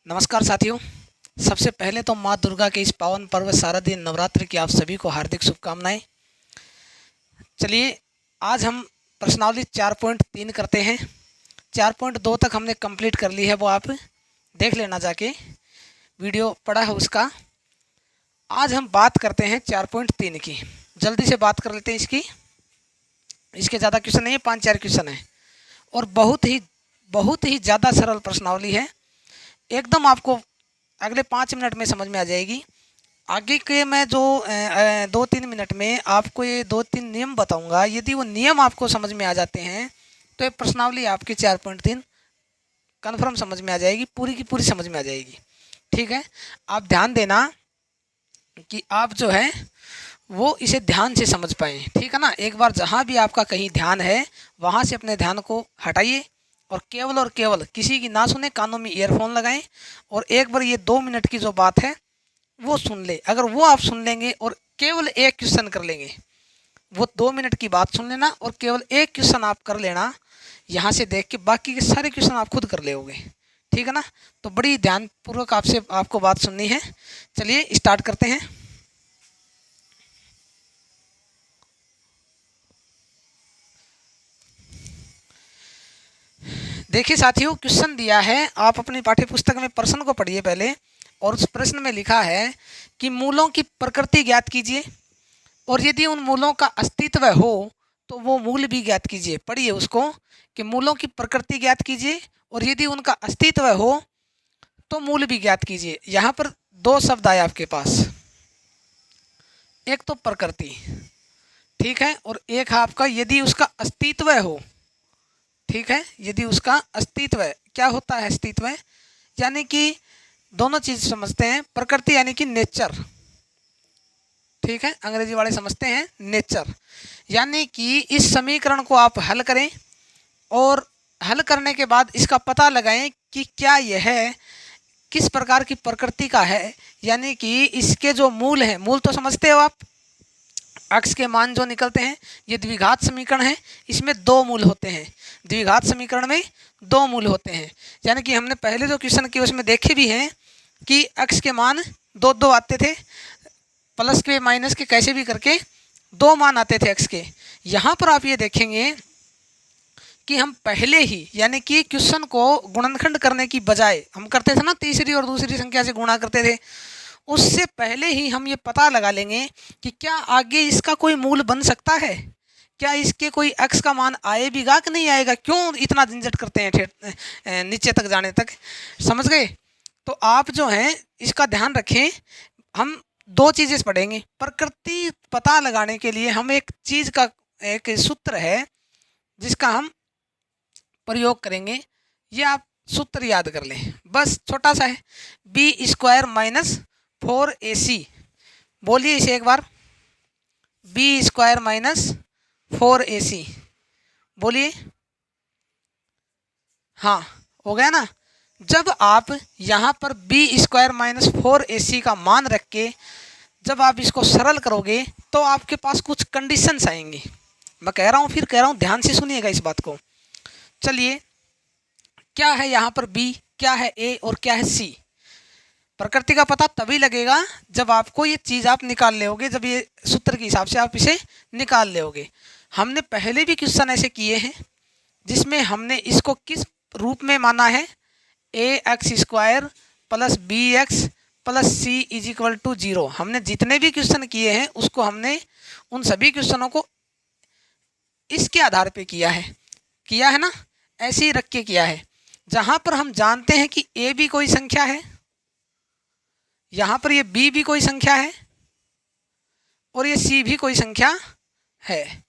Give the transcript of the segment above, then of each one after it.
नमस्कार साथियों। सबसे पहले तो माँ दुर्गा के इस पावन पर्व शारदीय नवरात्रि की आप सभी को हार्दिक शुभकामनाएं। चलिए आज हम प्रश्नावली 4.3 करते हैं। 4.2 तक हमने कंप्लीट कर ली है, वो आप देख लेना जाके, वीडियो पड़ा है उसका। आज हम बात करते हैं 4.3 की। जल्दी से बात कर लेते हैं इसके ज़्यादा क्वेश्चन नहीं है, 5-4 क्वेश्चन है और बहुत ही ज़्यादा सरल प्रश्नावली है। एकदम आपको अगले 5 मिनट में समझ में आ जाएगी। आगे के मैं जो 2-3 मिनट में आपको ये 2-3 नियम बताऊंगा, यदि वो नियम आपको समझ में आ जाते हैं तो ये प्रश्नावली आपकी 4.3 कन्फर्म समझ में आ जाएगी, पूरी की पूरी समझ में आ जाएगी। ठीक है, आप ध्यान देना कि आप जो है वो इसे ध्यान से समझ पाएँ। ठीक है ना। एक बार जहाँ भी आपका कहीं ध्यान है वहाँ से अपने ध्यान को हटाइए और केवल किसी की ना सुने, कानों में ईयरफोन लगाएं और एक बार ये 2 मिनट की जो बात है वो सुन ले। अगर वो आप सुन लेंगे और केवल एक क्वेश्चन कर लेंगे, वो 2 मिनट की बात सुन लेना और केवल एक क्वेश्चन आप कर लेना, यहाँ से देख के बाकी के सारे क्वेश्चन आप खुद कर लेोगे। ठीक है ना। तो बड़ी ध्यानपूर्वक आपको बात सुननी है। चलिए स्टार्ट करते हैं। देखिए साथियों, क्वेश्चन दिया है, आप अपनी पाठ्यपुस्तक में प्रश्न को पढ़िए पहले। और उस प्रश्न में लिखा है कि मूलों की प्रकृति ज्ञात कीजिए और यदि उन मूलों का अस्तित्व हो तो वो मूल भी ज्ञात कीजिए। पढ़िए उसको कि मूलों की प्रकृति ज्ञात कीजिए और यदि उनका अस्तित्व हो तो मूल भी ज्ञात कीजिए। यहाँ पर 2 शब्द आए आपके पास, एक तो प्रकृति, ठीक है, और एक है आपका यदि उसका अस्तित्व हो। ठीक है, यदि उसका अस्तित्व है। क्या होता है अस्तित्व? यानी कि दोनों चीज़ समझते हैं। प्रकृति यानी कि नेचर, ठीक है, अंग्रेजी वाले समझते हैं नेचर। यानी कि इस समीकरण को आप हल करें और हल करने के बाद इसका पता लगाएं कि क्या यह किस प्रकार की प्रकृति का है। यानी कि इसके जो मूल हैं, मूल तो समझते हो आप, अक्स के मान जो निकलते हैं, ये द्विघात समीकरण है, इसमें 2 मूल होते हैं। द्विघात समीकरण में 2 मूल होते हैं। यानी कि हमने पहले जो क्वेश्चन किए उसमें देखे भी हैं कि अक्स के मान 2-2 आते थे, प्लस के माइनस के कैसे भी करके 2 मान आते थे अक्स के। यहाँ पर आप ये देखेंगे कि हम पहले ही, यानी कि क्वेश्चन को गुणनखंड करने की बजाय हम करते थे ना, तीसरी और दूसरी संख्या से गुणा करते थे, उससे पहले ही हम ये पता लगा लेंगे कि क्या आगे इसका कोई मूल बन सकता है, क्या इसके कोई अक्स का मान आएगा कि नहीं आएगा। क्यों इतना झंझट करते हैं नीचे तक जाने तक, समझ गए। तो आप जो हैं इसका ध्यान रखें। हम 2 चीज़ें पढ़ेंगे। प्रकृति पता लगाने के लिए हम एक चीज़ का एक सूत्र है जिसका हम प्रयोग करेंगे, ये आप सूत्र याद कर लें, बस छोटा सा है। b² - 4ac, बोलिए इसे एक बार, b² - 4ac, बोलिए। हाँ, हो गया ना। जब आप यहाँ पर b² - 4ac का मान रख के जब आप इसको सरल करोगे तो आपके पास कुछ कंडीशंस आएंगी। मैं कह रहा हूँ, फिर कह रहा हूँ, ध्यान से सुनिएगा इस बात को। चलिए, क्या है यहाँ पर b, क्या है a और क्या है c। प्रकृति का पता तभी लगेगा जब आपको ये चीज़ आप निकाल लेोगे, जब ये सूत्र के हिसाब से आप इसे निकाल लेोगे। हमने पहले भी क्वेश्चन ऐसे किए हैं जिसमें हमने इसको किस रूप में माना है, ax² + bx + c = 0। हमने जितने भी क्वेश्चन किए हैं उसको हमने उन सभी क्वेश्चनों को इसके आधार पे किया है ना, ऐसे ही रख के किया है। जहाँ पर हम जानते हैं कि a भी कोई संख्या है, यहाँ पर ये b भी कोई संख्या है और ये c भी कोई संख्या है।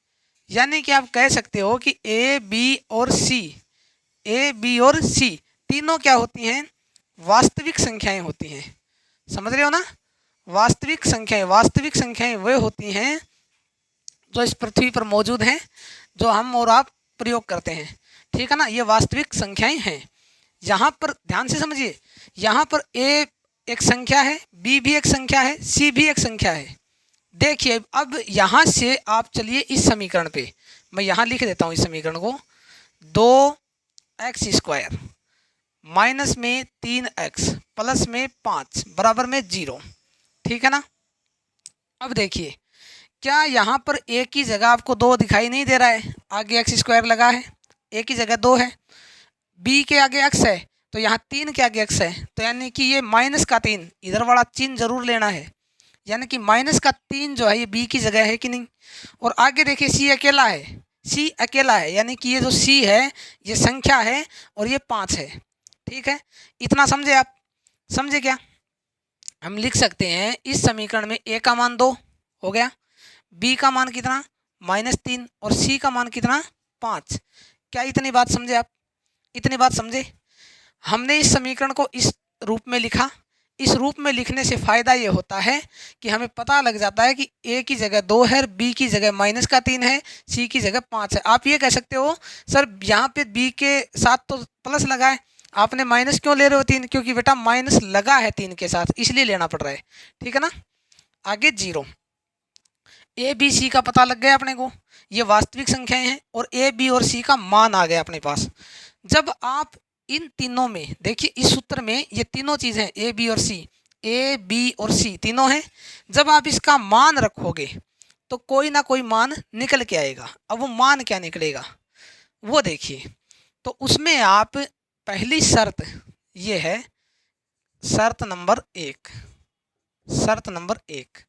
यानी कि आप कह सकते हो कि a, b और c तीनों क्या होती हैं, वास्तविक संख्याएं होती हैं। समझ रहे हो ना। वास्तविक संख्याएं वे होती हैं जो इस पृथ्वी पर मौजूद हैं, जो हम और आप प्रयोग करते हैं। ठीक है ना, ये वास्तविक संख्याएं हैं। यहाँ पर ध्यान से समझिए, यहाँ पर a एक संख्या है, b भी एक संख्या है, c भी एक संख्या है। देखिए, अब यहाँ से आप चलिए इस समीकरण पे, मैं यहाँ लिख देता हूँ इस समीकरण को, 2x² माइनस में 3x प्लस में 5 बराबर में 0। ठीक है ना। अब देखिए, क्या यहाँ पर a की जगह आपको 2 दिखाई नहीं दे रहा है? आगे एक्स स्क्वायर लगा है, a की जगह 2 है, b के आगे x है, तो यहाँ 3 के आगे x है, तो यानी कि ये माइनस का 3 इधर वाला चिन्ह जरूर लेना है, यानी कि माइनस का 3 जो है ये b की जगह है कि नहीं। और आगे देखिए c अकेला है, c अकेला है, यानी कि ये जो c है ये संख्या है और ये 5 है। ठीक है, इतना समझे आप? समझे क्या? हम लिख सकते हैं इस समीकरण में a का मान 2 हो गया, b का मान कितना -3 और c का मान कितना 5। क्या इतनी बात समझे आप? इतनी बात समझे? हमने इस समीकरण को इस रूप में लिखा। इस रूप में लिखने से फ़ायदा ये होता है कि हमें पता लग जाता है कि a की जगह 2 है, b की जगह -3 है, c की जगह 5 है। आप ये कह सकते हो सर यहाँ पे b के साथ तो प्लस लगा है, आपने माइनस क्यों ले रहे हो 3? क्योंकि बेटा माइनस लगा है 3 के साथ, इसलिए लेना पड़ रहा है। ठीक है ना। आगे 0, a b c का पता लग गया अपने को, ये वास्तविक संख्याएं हैं और a b और c का मान आ गया अपने पास। जब आप इन तीनों में देखिए, इस सूत्र में ये तीनों चीज़ें a b और c, a b और c तीनों हैं। जब आप इसका मान रखोगे तो कोई ना कोई मान निकल के आएगा। अब वो मान क्या निकलेगा वो देखिए। तो उसमें आप पहली शर्त ये है, शर्त नंबर 1, शर्त नंबर 1,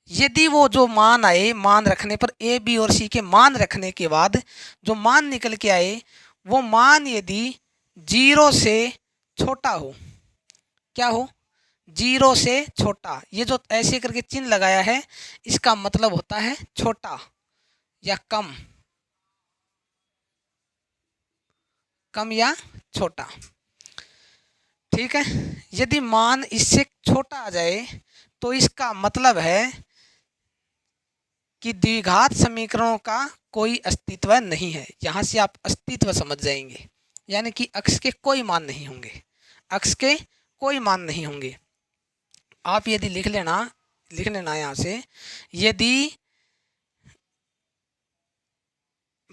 यदि वो जो मान आए, मान रखने पर a b और c के मान रखने के बाद जो मान निकल के आए वो मान यदि 0 से छोटा हो, क्या हो? 0 से छोटा। ये जो ऐसे करके चिन्ह लगाया है इसका मतलब होता है छोटा या कम, कम या छोटा। ठीक है, यदि मान इससे छोटा आ जाए तो इसका मतलब है कि द्विघात समीकरणों का कोई अस्तित्व नहीं है। यहाँ से आप अस्तित्व समझ जाएंगे, यानी कि अक्स के कोई मान नहीं होंगे, अक्स के कोई मान नहीं होंगे। आप यदि लिख लेना यहाँ से, यदि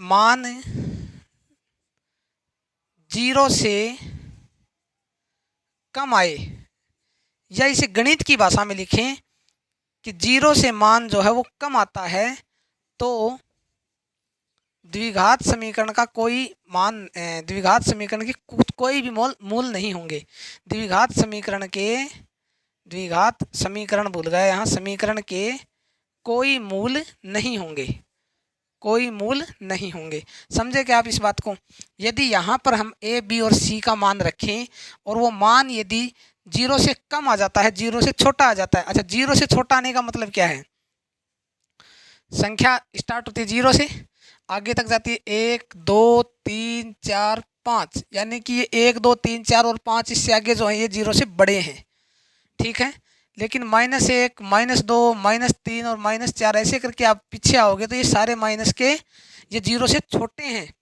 मान 0 से कम आए, या इसे गणित की भाषा में लिखें कि 0 से मान जो है वो कम आता है, तो द्विघात समीकरण का कोई मान, द्विघात समीकरण के कोई भी मूल नहीं होंगे। द्विघात समीकरण भूल गए यहाँ, समीकरण के कोई मूल नहीं होंगे, कोई मूल नहीं होंगे। समझे क्या आप इस बात को? यदि यहाँ पर हम a b और c का मान रखें और वो मान यदि 0 से कम आ जाता है, 0 से छोटा आ जाता है। अच्छा, 0 से छोटा आने का मतलब क्या है? संख्या स्टार्ट होती है 0 से, आगे तक जाती है 1 2 3 4 5, यानी कि ये 1 2 3 4 और 5 इससे आगे जो है ये 0 से बड़े हैं। ठीक है, लेकिन -1 -2 -3 और -4 ऐसे करके आप पीछे आओगे तो ये सारे माइनस के, ये 0 से छोटे हैं।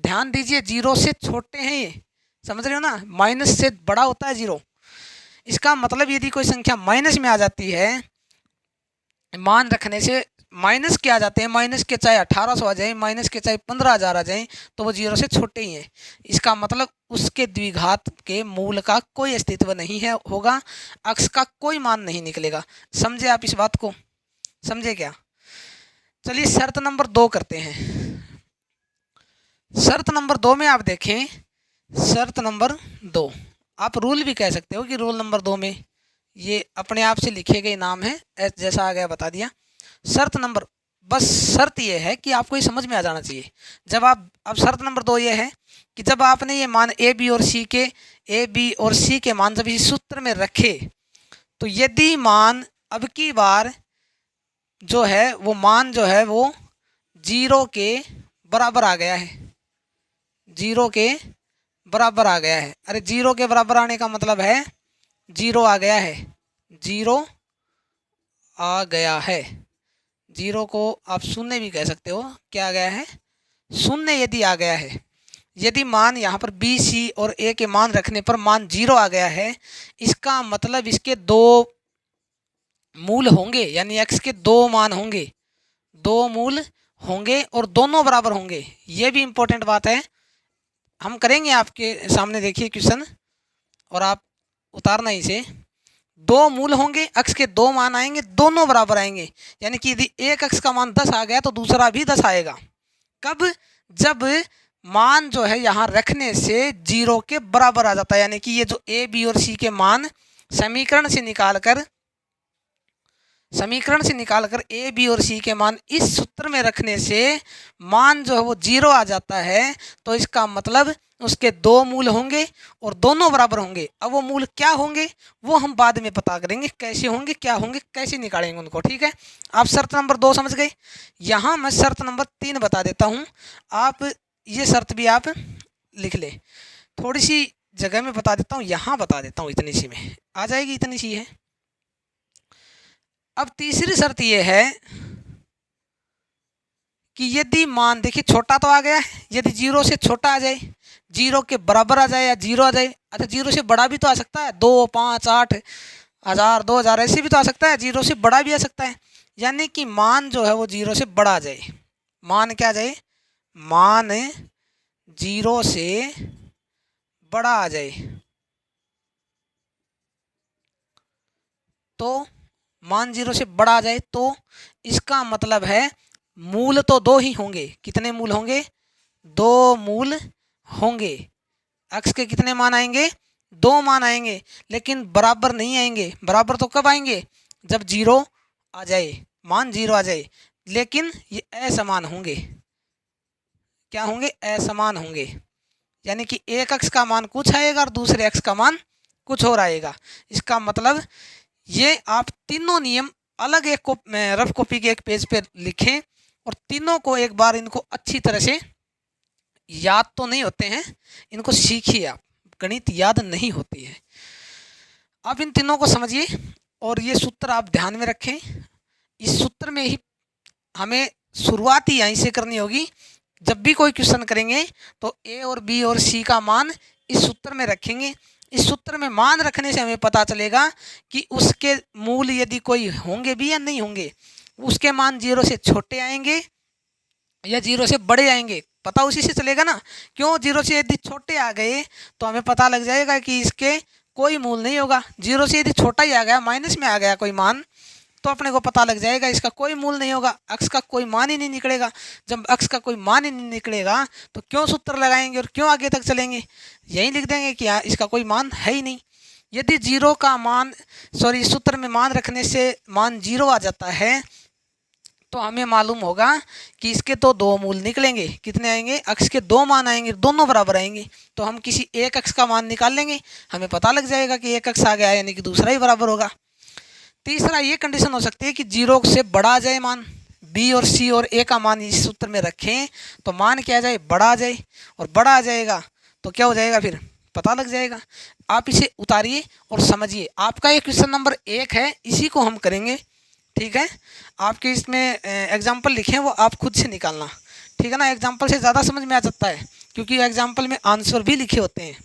ध्यान दीजिए, 0 से छोटे हैं ये, समझ रहे हो ना? माइनस से बड़ा होता है 0। इसका मतलब यदि कोई संख्या माइनस में आ जाती है, मान रखने से माइनस के आ जाते हैं, माइनस के चाहे 1800 आ जाए, माइनस के चाहे 15,000 आ जाए, तो वो 0 से छोटे ही हैं। इसका मतलब उसके द्विघात के मूल का कोई अस्तित्व नहीं है होगा, अक्स का कोई मान नहीं निकलेगा। समझे आप इस बात को? समझे क्या? चलिए शर्त नंबर 2 करते हैं। शर्त नंबर 2 में आप देखें, शर्त नंबर 2 आप रूल भी कह सकते हो कि रूल नंबर 2 में ये अपने आप से लिखे गए नाम है, जैसा आ गया बता दिया। शर्त नंबर, बस शर्त ये है कि आपको ये समझ में आ जाना चाहिए। जब आप, अब शर्त नंबर 2 ये है कि जब आपने ये मान a b और c के मान जब इस सूत्र में रखे, तो यदि मान अब की बार जो है वो मान जो है वो 0 के बराबर आ गया है, 0 के बराबर आ गया है। अरे 0 के बराबर आने का मतलब है 0 आ गया है, 0 आ गया है। 0 को आप शून्य भी कह सकते हो, क्या आ गया है? शून्य यदि आ गया है। यदि मान यहाँ पर b c और a के मान रखने पर मान 0 आ गया है, इसका मतलब इसके 2 मूल होंगे, यानी x के 2 मान होंगे, 2 मूल होंगे और दोनों बराबर होंगे। ये भी इंपॉर्टेंट बात है, हम करेंगे आपके सामने, देखिए क्वेश्चन, और आप उतारना इसे। दो मूल होंगे, अक्स के दो मान आएंगे, दोनों बराबर आएंगे, यानी कि यदि एक अक्स का मान 10 आ गया तो दूसरा भी 10 आएगा। कब? जब मान जो है यहाँ रखने से 0 के बराबर आ जाता है, यानी कि ये जो ए बी और सी के मान समीकरण से निकालकर ए बी और सी के मान इस सूत्र में रखने से मान जो है वो 0 आ जाता है, तो इसका मतलब उसके दो मूल होंगे और दोनों बराबर होंगे। अब वो मूल क्या होंगे वो हम बाद में पता करेंगे, कैसे होंगे, क्या होंगे, कैसे निकालेंगे उनको। ठीक है, आप शर्त नंबर 2 समझ गए। यहाँ मैं शर्त नंबर 3 बता देता हूँ, आप ये शर्त भी आप लिख ले। थोड़ी सी जगह में बता देता हूँ, यहाँ बता देता हूँ, इतनी सी में आ जाएगी, इतनी सी है। अब तीसरी शर्त ये है कि यदि मान, देखिए छोटा तो आ गया है, यदि 0 से छोटा आ जाए, 0 के बराबर आ जाए या 0 आ जाए, अच्छा 0 से बड़ा भी तो आ सकता है, 2, 5, 8, 1000, 2000 ऐसे भी तो आ सकता है, 0 से बड़ा भी आ सकता है। यानी कि मान जो है वो 0 से बड़ा आ जाए। मान क्या आ जाए? मान 0 से बड़ा आ जाए, तो मान 0 से बड़ा आ जाए तो इसका मतलब है मूल तो दो ही होंगे। कितने मूल होंगे? दो मूल होंगे। अक्स के कितने मान आएंगे? दो मान आएंगे, लेकिन बराबर नहीं आएंगे। बराबर तो कब आएंगे? जब 0 आ जाए, मान 0 आ जाए, लेकिन ये असमान होंगे। क्या होंगे? असमान होंगे, यानी कि एक अक्स का मान कुछ आएगा और दूसरे अक्स का मान कुछ और आएगा। इसका मतलब ये आप तीनों नियम अलग एक रफ कॉपी के एक पेज पे लिखें और तीनों को एक बार इनको अच्छी तरह से, याद तो नहीं होते हैं, इनको सीखिए आप, गणित याद नहीं होती है। आप इन तीनों को समझिए और ये सूत्र आप ध्यान में रखें। इस सूत्र में ही हमें शुरुआत ही यहीं से करनी होगी। जब भी कोई क्वेश्चन करेंगे तो ए और बी और सी का मान इस सूत्र में रखेंगे। इस सूत्र में मान रखने से हमें पता चलेगा कि उसके मूल यदि कोई होंगे भी या नहीं होंगे, उसके मान 0 से छोटे आएंगे या 0 से बड़े आएंगे, पता उसी से चलेगा ना। क्यों? 0 से यदि छोटे आ गए तो हमें पता लग जाएगा कि इसके कोई मूल नहीं होगा। 0 से यदि छोटा ही आ गया, माइनस में आ गया कोई मान, तो अपने को पता लग जाएगा इसका कोई मूल नहीं होगा, अक्स का कोई मान ही नहीं निकलेगा। जब अक्स का कोई मान ही नहीं निकलेगा तो क्यों सूत्र लगाएंगे और क्यों आगे तक चलेंगे? यही लिख देंगे कि इसका कोई मान है ही नहीं। यदि 0 का मान, सॉरी, सूत्र में मान रखने से मान 0 आ जाता है तो हमें मालूम होगा कि इसके तो दो मूल निकलेंगे। कितने आएंगे? अक्स के दो मान आएंगे, दोनों बराबर आएंगे, तो हम किसी एक अक्स का मान निकाल लेंगे, हमें पता लग जाएगा कि एक अक्स आ गया, यानी कि दूसरा ही बराबर होगा। तीसरा ये कंडीशन हो सकती है कि 0 से बड़ा आ जाए मान, बी और सी और ए का मान इस सूत्र में रखें तो मान क्या आ जाए? बड़ा आ जाए, और बड़ा आ जाएगा तो क्या हो जाएगा? फिर पता लग जाएगा। आप इसे उतारिए और समझिए। आपका ये क्वेश्चन नंबर 1 है, इसी को हम करेंगे। ठीक है, आपके इसमें एग्जाम्पल लिखे हैं वो आप खुद से निकालना। ठीक है ना, एग्जाम्पल से ज़्यादा समझ में आ जाता है, क्योंकि एग्जाम्पल में आंसर भी लिखे होते हैं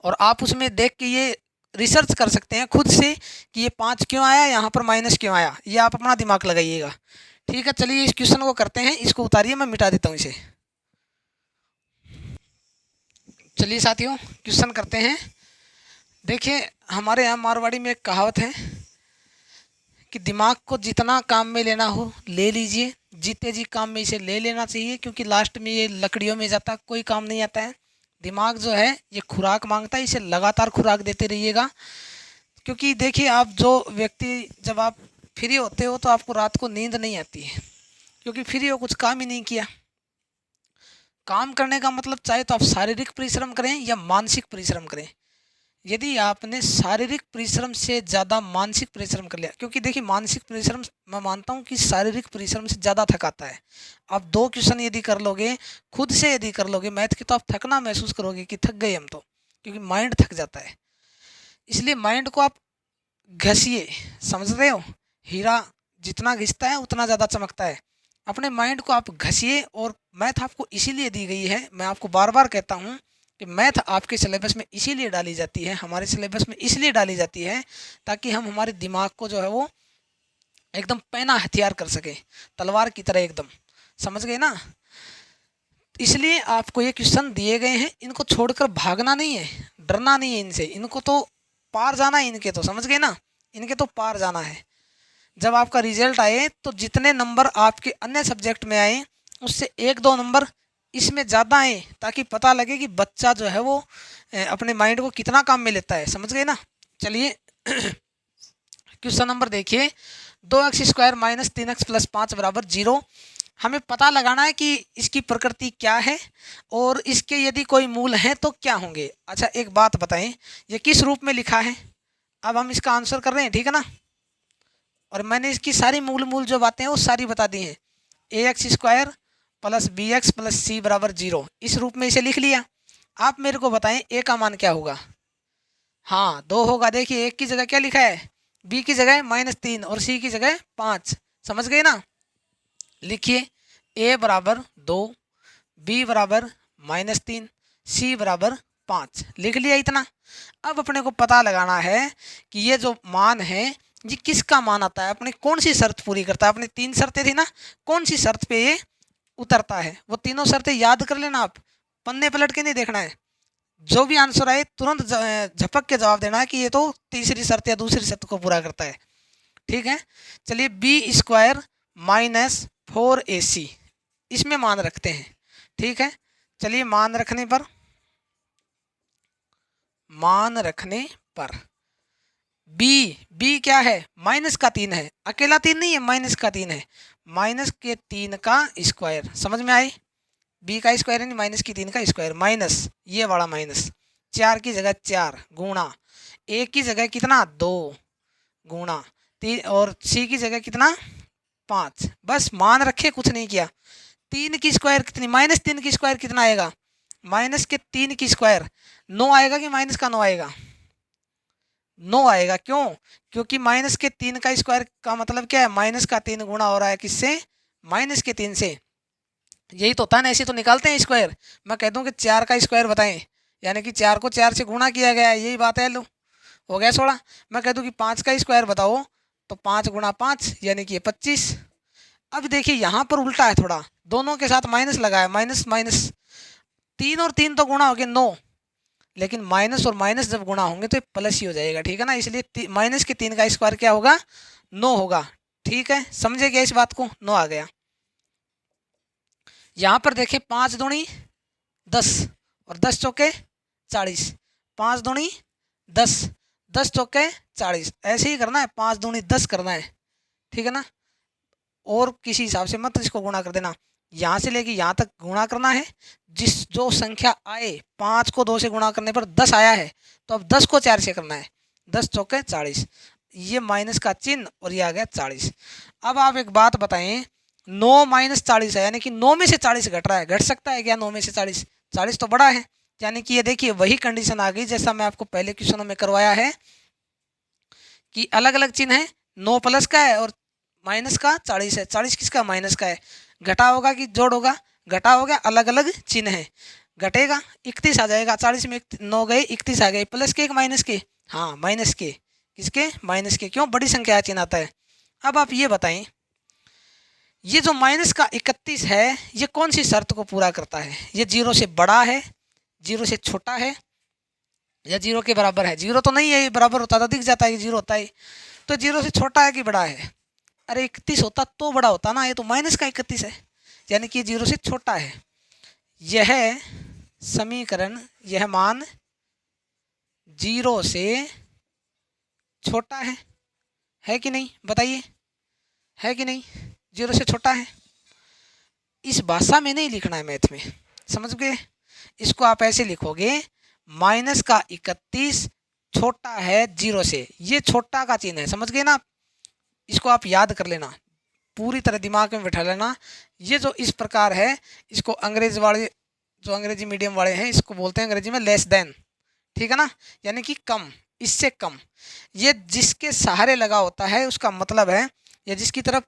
और आप उसमें देख के ये रिसर्च कर सकते हैं खुद से कि ये 5 क्यों आया, यहाँ पर माइनस क्यों आया, ये आप अपना दिमाग लगाइएगा। ठीक है, चलिए इस क्वेश्चन को करते हैं, इसको उतारिए, मैं मिटा देता हूँ इसे। चलिए साथियों, क्वेश्चन करते हैं। देखिए, हमारे यहाँ मारवाड़ी में एक कहावत है कि दिमाग को जितना काम में लेना हो ले लीजिए, जीते जी काम में इसे ले लेना चाहिए, क्योंकि लास्ट में ये लकड़ियों में जाता, कोई काम नहीं आता है। दिमाग जो है ये खुराक मांगता है, इसे लगातार खुराक देते रहिएगा। क्योंकि देखिए, आप जो व्यक्ति, जब आप फ्री होते हो तो आपको रात को नींद नहीं आती है, क्योंकि फ्री हो, कुछ काम ही नहीं किया। काम करने का मतलब चाहे तो आप शारीरिक परिश्रम करें या मानसिक परिश्रम करें। यदि आपने शारीरिक परिश्रम से ज़्यादा मानसिक परिश्रम कर लिया, क्योंकि देखिए मानसिक परिश्रम मैं मानता हूँ कि शारीरिक परिश्रम से ज़्यादा थकाता है। आप 2 क्वेश्चन यदि कर लोगे, खुद से यदि कर लोगे मैथ के, तो आप थकना महसूस करोगे कि थक गए हम तो, क्योंकि माइंड थक जाता है। इसलिए माइंड को आप घसिए, समझ रहे हो? हीरा जितना घिसता है उतना ज़्यादा चमकता है। अपने माइंड को आप घसिए, और मैथ आपको इसीलिए दी गई है, मैं आपको बार बार कहता हूँ कि मैथ आपके सिलेबस में इसीलिए डाली जाती है, हमारे सिलेबस में इसलिए डाली जाती है ताकि हम हमारे दिमाग को जो है वो एकदम पैना हथियार कर सके, तलवार की तरह एकदम। समझ गए ना? इसलिए आपको ये क्वेश्चन दिए गए हैं, इनको छोड़कर भागना नहीं है, डरना नहीं है इनसे, इनको तो पार जाना है, इनके तो समझ गए ना, इनके तो पार जाना है। जब आपका रिजल्ट आए तो जितने नंबर आपके अन्य सब्जेक्ट में आए उससे 1-2 नंबर इसमें ज़्यादा आए, ताकि पता लगे कि बच्चा जो है वो अपने माइंड को कितना काम में लेता है, समझ गए ना। चलिए क्वेश्चन नंबर देखिए, 2x² माइनस 3x प्लस 5 बराबर 0। हमें पता लगाना है कि इसकी प्रकृति क्या है और इसके यदि कोई मूल हैं तो क्या होंगे। अच्छा एक बात बताएं, ये किस रूप में लिखा है, अब हम इसका आंसर कर रहे हैं, ठीक है ना। और मैंने इसकी सारी मूल जो बातें हैं वो सारी बता दी हैं। ax² plus bx plus c बराबर 0, इस रूप में इसे लिख लिया। आप मेरे को बताएं a का मान क्या होगा। हाँ 2 होगा। देखिए एक की जगह क्या लिखा है, b की जगह -3 और c की जगह 5, समझ गए ना। लिखिए a बराबर 2, b बराबर -3, c बराबर 5, लिख लिया इतना। अब अपने को पता लगाना है कि ये जो मान है ये किसका मान आता है, अपनी कौन सी शर्त पूरी करता है। अपनी 3 शर्तें थी ना, कौन सी शर्त पे ये उतरता है, वो तीनों शर्तें याद कर लेना। आप पन्ने पलट के नहीं देखना है, जो भी आंसर आए तुरंत झपक के जवाब देना है कि ये तो तीसरी शर्त या दूसरी शर्त को पूरा करता है, ठीक है। चलिए b² माइनस 4ac इसमें मान रखते हैं, ठीक है। चलिए मान रखने पर b क्या है, माइनस का 3 है, अकेला 3 नहीं है, माइनस का 3 है, माइनस के 3 का स्क्वायर, समझ में आई। b का स्क्वायर यानी माइनस की 3 का स्क्वायर, माइनस ये वाला माइनस, 4 की जगह 4 गुणा, a की जगह कितना 2 गुणा 3 और c की जगह कितना 5। बस मान रखे, कुछ नहीं किया। 3 की स्क्वायर कितनी, -3 की स्क्वायर कितना आएगा, माइनस के 3 की स्क्वायर 9 आएगा कि माइनस का 9 आएगा, 9 आएगा। क्यों, क्योंकि माइनस के 3 का स्क्वायर का मतलब क्या है, माइनस का 3 गुणा हो रहा है किससे, माइनस के 3 से। यही तो होता है ना, ऐसे तो निकालते हैं स्क्वायर। मैं कह दूं कि 4 का स्क्वायर बताएं, यानी कि 4 को 4 से गुणा किया गया है, यही बात है। लो हो गया 16। मैं कह दूं कि 5 का स्क्वायर बताओ, तो 5 गुणा 5 यानी कि 25। अब देखिए यहाँ पर उल्टा है थोड़ा, दोनों के साथ माइनस लगा है, माइनस माइनस, 3 और 3 तो गुणा हो गए 9, लेकिन माइनस और माइनस जब गुणा होंगे तो प्लस ही हो जाएगा, ठीक है ना। इसलिए माइनस के 3 का स्क्वायर क्या होगा, 9 होगा, ठीक है। समझे क्या इस बात को, 9 आ गया। यहाँ पर देखें 5 दूनी 10 और 10 चौके 40, 5 दूनी 10, 10 चौके 40, ऐसे ही करना है, 5 दूनी 10 करना है, ठीक है ना। और किसी हिसाब से मत इसको गुणा कर देना, यहाँ से लेके यहाँ तक गुणा करना है। जो संख्या आए, 5 को 2 से गुणा करने पर 10 आया है, तो अब 10 को 4 से करना है, 10 चौके 40, ये माइनस का चिन्ह और ये आ गया 40। अब आप एक बात बताएं, 9 माइनस 40 है, यानी कि 9 में से 40 घट रहा है, घट सकता है क्या 9 में से 40, 40 तो बड़ा है। यानी कि ये देखिए वही कंडीशन आ गई जैसा मैं आपको पहले क्वेश्चनों में करवाया है कि अलग अलग चिन्ह है, 9 प्लस का है और माइनस का 40 है, 40 किसका, माइनस का है। घटा होगा कि जोड़ होगा, घटा हो गया, अलग अलग चिन्ह है, घटेगा 31 आ जाएगा, 40 में 9 गए 31 आ गए, प्लस के एक माइनस के, हाँ माइनस के, किसके, माइनस के, क्यों, बड़ी संख्या चिन्ह आता है। अब आप ये बताएं, ये जो माइनस का 31 है ये कौन सी शर्त को पूरा करता है, ये 0 से बड़ा है, 0 से छोटा है, या 0 के बराबर है। 0 तो नहीं है, ये बराबर होता तो दिख जाता है कि 0 होता है, तो 0 से छोटा है कि बड़ा है। अरे 31 होता तो बड़ा होता ना, ये तो माइनस का 31 है, यानी कि 0 से छोटा है। यह समीकरण, यह मान 0 से छोटा है कि नहीं, बताइए, है कि नहीं, 0 से छोटा है। इस भाषा में नहीं लिखना है मैथ में, समझ गए। इसको आप ऐसे लिखोगे, माइनस का 31 छोटा है 0 से, ये छोटा का चिन्ह है, समझ गए ना। इसको आप याद कर लेना, पूरी तरह दिमाग में बिठा लेना। ये जो इस प्रकार है, इसको अंग्रेज वाले, जो अंग्रेजी मीडियम वाले हैं, इसको बोलते हैं अंग्रेजी में लेस देन, ठीक है ना, यानी कि कम, इससे कम। ये जिसके सहारे लगा होता है उसका मतलब है, या जिसकी तरफ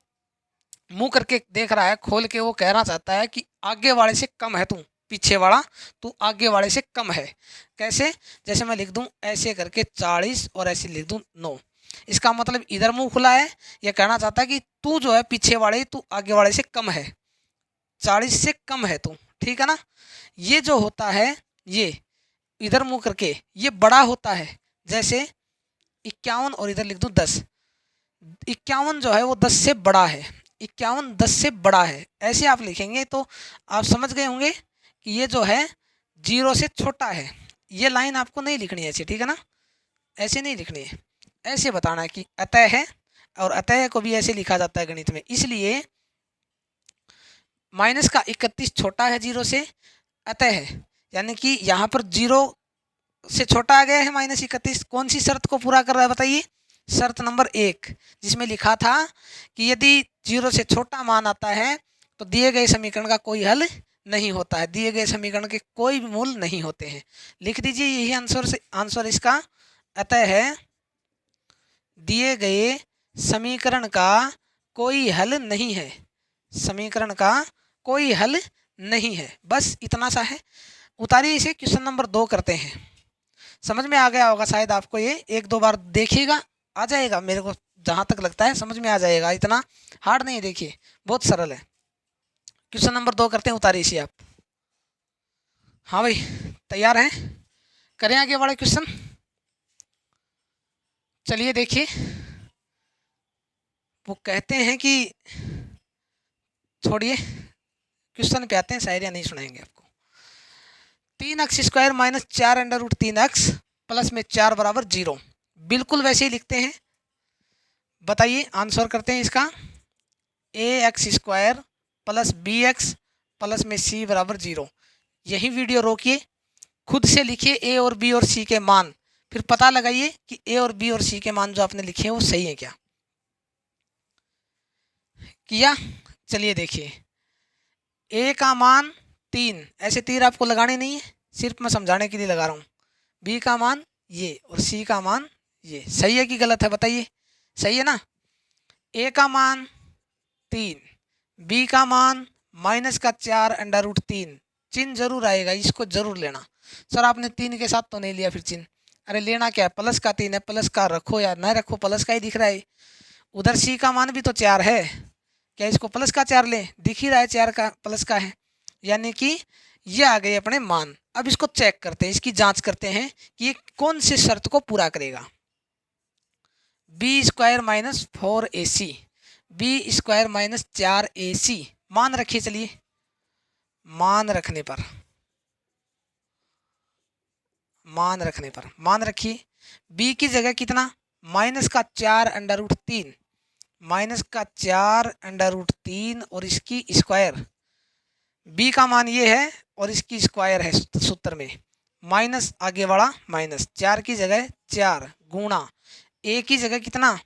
मुंह करके देख रहा है खोल के, वो कहना चाहता है कि आगे वाले से कम है तू, पीछे वाला तू आगे वाले से कम है। कैसे, जैसे मैं लिख दूं ऐसे करके 40 और ऐसे लिख दूं 9, इसका मतलब इधर मुंह खुला है, यह कहना चाहता है कि तू जो है पीछे वाले, तू आगे वाले से कम है, 40 से कम है तू, ठीक है ना। ये जो होता है ये इधर मुँह करके ये बड़ा होता है, जैसे 51 और इधर लिख दूँ 10। 51 जो है वो 10 से बड़ा है, 51 10 से बड़ा है, ऐसे आप लिखेंगे तो आप समझ गए होंगे कि ये जो है 0 से छोटा है। ये लाइन आपको नहीं लिखनी है ऐसे, ठीक है ना, ऐसे नहीं लिखनी है, ऐसे बताना है कि अतः है, और अतः को भी ऐसे लिखा जाता है गणित में। इसलिए माइनस का 31 छोटा है 0 से, अतः है, यानी कि यहाँ पर 0 से छोटा आ गया है -31। कौन सी शर्त को पूरा कर रहा है बताइए? शर्त नंबर 1, जिसमें लिखा था कि यदि 0 से छोटा मान आता है तो दिए गए समीकरण का कोई हल नहीं होता है, दिए गए समीकरण के कोई भी मूल नहीं होते हैं। लिख दीजिए यही आंसर इसका अतः है दिए गए समीकरण का कोई हल नहीं है, समीकरण का कोई हल नहीं है, बस इतना सा है। उतारिए इसे, क्वेश्चन नंबर 2 करते हैं। समझ में आ गया होगा शायद आपको, ये 1-2 बार देखिएगा, आ जाएगा, मेरे को जहाँ तक लगता है समझ में आ जाएगा, इतना हार्ड नहीं है, देखिए बहुत सरल है। क्वेश्चन नंबर 2 करते हैं, उतारिए इसे आप। हाँ भाई तैयार हैं? करें आगे वाले क्वेश्चन। चलिए देखिए, वो कहते हैं कि छोड़िए क्वेश्चन पे आते हैं, शायरियाँ नहीं सुनाएंगे आपको। 3x² - 4√3x प्लस में 4 बराबर 0, बिल्कुल वैसे ही लिखते हैं। बताइए आंसर करते हैं इसका। ax² प्लस bx प्लस में c बराबर 0। यही वीडियो रोकिए, खुद से लिखिए a और b और c के मान, फिर पता लगाइए कि a और b और c के मान जो आपने लिखे हैं वो सही है क्या। किया? चलिए देखिए, a का मान 3, ऐसे तीर आपको लगाने नहीं है, सिर्फ मैं समझाने के लिए लगा रहा हूँ। b का मान ये और c का मान ये, सही है कि गलत है बताइए? सही है ना। a का मान 3, b का मान -4√3, चिन्ह जरूर आएगा, इसको जरूर लेना। सर आपने 3 के साथ तो नहीं लिया फिर चिन्ह, अरे लेना क्या है, प्लस का 3 है, प्लस का रखो या ना रखो, प्लस का ही दिख रहा है। उधर c का मान भी तो 4 है, क्या इसको प्लस का 4 लें? दिख ही रहा है 4 का प्लस का है, यानी कि ये आ गए अपने मान। अब इसको चेक करते हैं, इसकी जांच करते हैं कि ये कौन से शर्त को पूरा करेगा। b² - 4ac, b² - 4ac, मान रखिए। चलिए मान रखने पर मान रखिए, b की जगह कितना, -4√3, -4√3 और इसकी स्क्वायर, b का मान ये है और इसकी स्क्वायर है सूत्र में, माइनस आगे वाला माइनस, 4 की जगह 4 गुणा a की जगह कितना,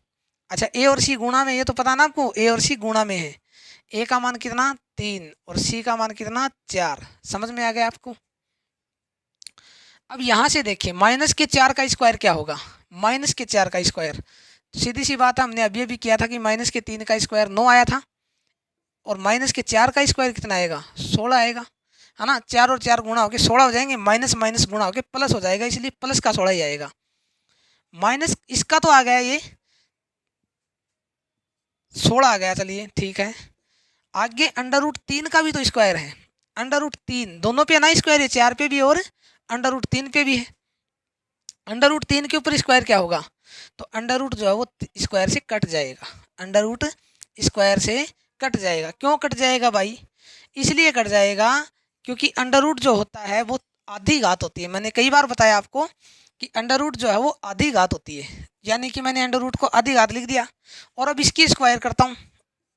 अच्छा a और c गुणा में, ये तो पता ना आपको, a और c गुणा में है। a का मान कितना 3 और c का मान कितना 4, समझ में आ गया आपको। अब यहाँ से देखिए -4 का स्क्वायर क्या होगा, -4 का स्क्वायर, सीधी सी बात है, हमने अभी अभी किया था कि -3 का स्क्वायर 9 आया था, और -4 का स्क्वायर कितना आएगा 16 आएगा, है ना। 4 और 4 गुणा होकर 16 हो जाएंगे, माइनस माइनस गुणा होकर प्लस हो जाएगा, इसलिए प्लस का 16 ही आएगा। माइनस इसका तो आ गया, ये 16 आ गया, चलिए ठीक है। आगे √3 का भी तो स्क्वायर है, √3 दोनों पे ना स्क्वायर है, 4 पे भी और √3 पे भी है। √3 के ऊपर स्क्वायर क्या होगा, तो अंडर जो है वो स्क्वायर से कट जाएगा, अंडर स्क्वायर से कट जाएगा। क्यों कट जाएगा भाई? इसलिए कट जाएगा क्योंकि अंडर जो होता है वो आधी घात होती है। मैंने कई बार बताया आपको कि अंडर जो है वो आधी घात होती है, यानी कि मैंने अंडर को आधी घात लिख दिया, और अब इसकी स्क्वायर करता हूँ,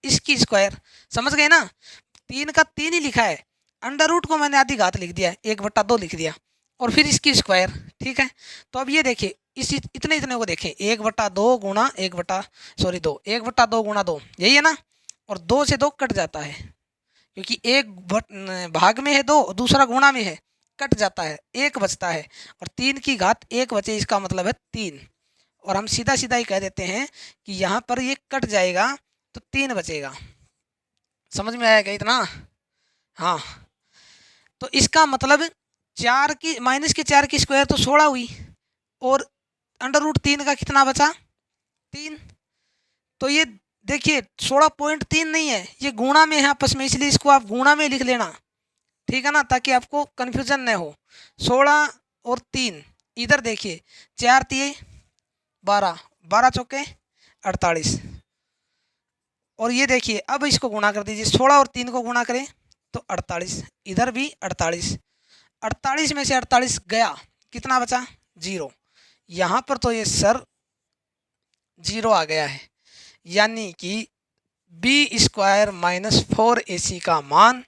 इसकी स्क्वायर, समझ गए ना। 3 का 3 ही लिखा है, अंडर को मैंने आधी घात लिख दिया, 1/2 लिख दिया, और फिर इसकी स्क्वायर, ठीक है। तो अब ये देखिए, इस इतने को देखें, 1/2 गुणा 1/2 गुणा 2, यही है ना, और 2 से 2 कट जाता है, क्योंकि एक भाग में है 2, दूसरा गुणा में है, कट जाता है, 1 बचता है, और 3 की घात 1 बचे, इसका मतलब है 3, और हम सीधा सीधा ही कह देते हैं कि यहाँ पर ये कट जाएगा तो 3 बचेगा। समझ में आएगा इतना? हाँ, तो इसका मतलब 4 की -4 की स्क्वायर तो 16 हुई, और √3 का कितना बचा 3। तो ये देखिए 16.3 नहीं है, ये गुणा में है आपस में, इसलिए इसको आप गुणा में लिख लेना, ठीक है ना, ताकि आपको कन्फ्यूज़न न हो। 16 और 3 इधर देखिए, 4 तिये 12, 12 चौके 48, और ये देखिए अब इसको गुणा कर दीजिए, 16 और 3 को गुणा करें तो 48, इधर भी 48, 48 में से 48 गया, कितना बचा? 0। यहाँ पर तो ये सर 0 आ गया है, यानी कि बी स्क्वायर माइनस 4ac का मान,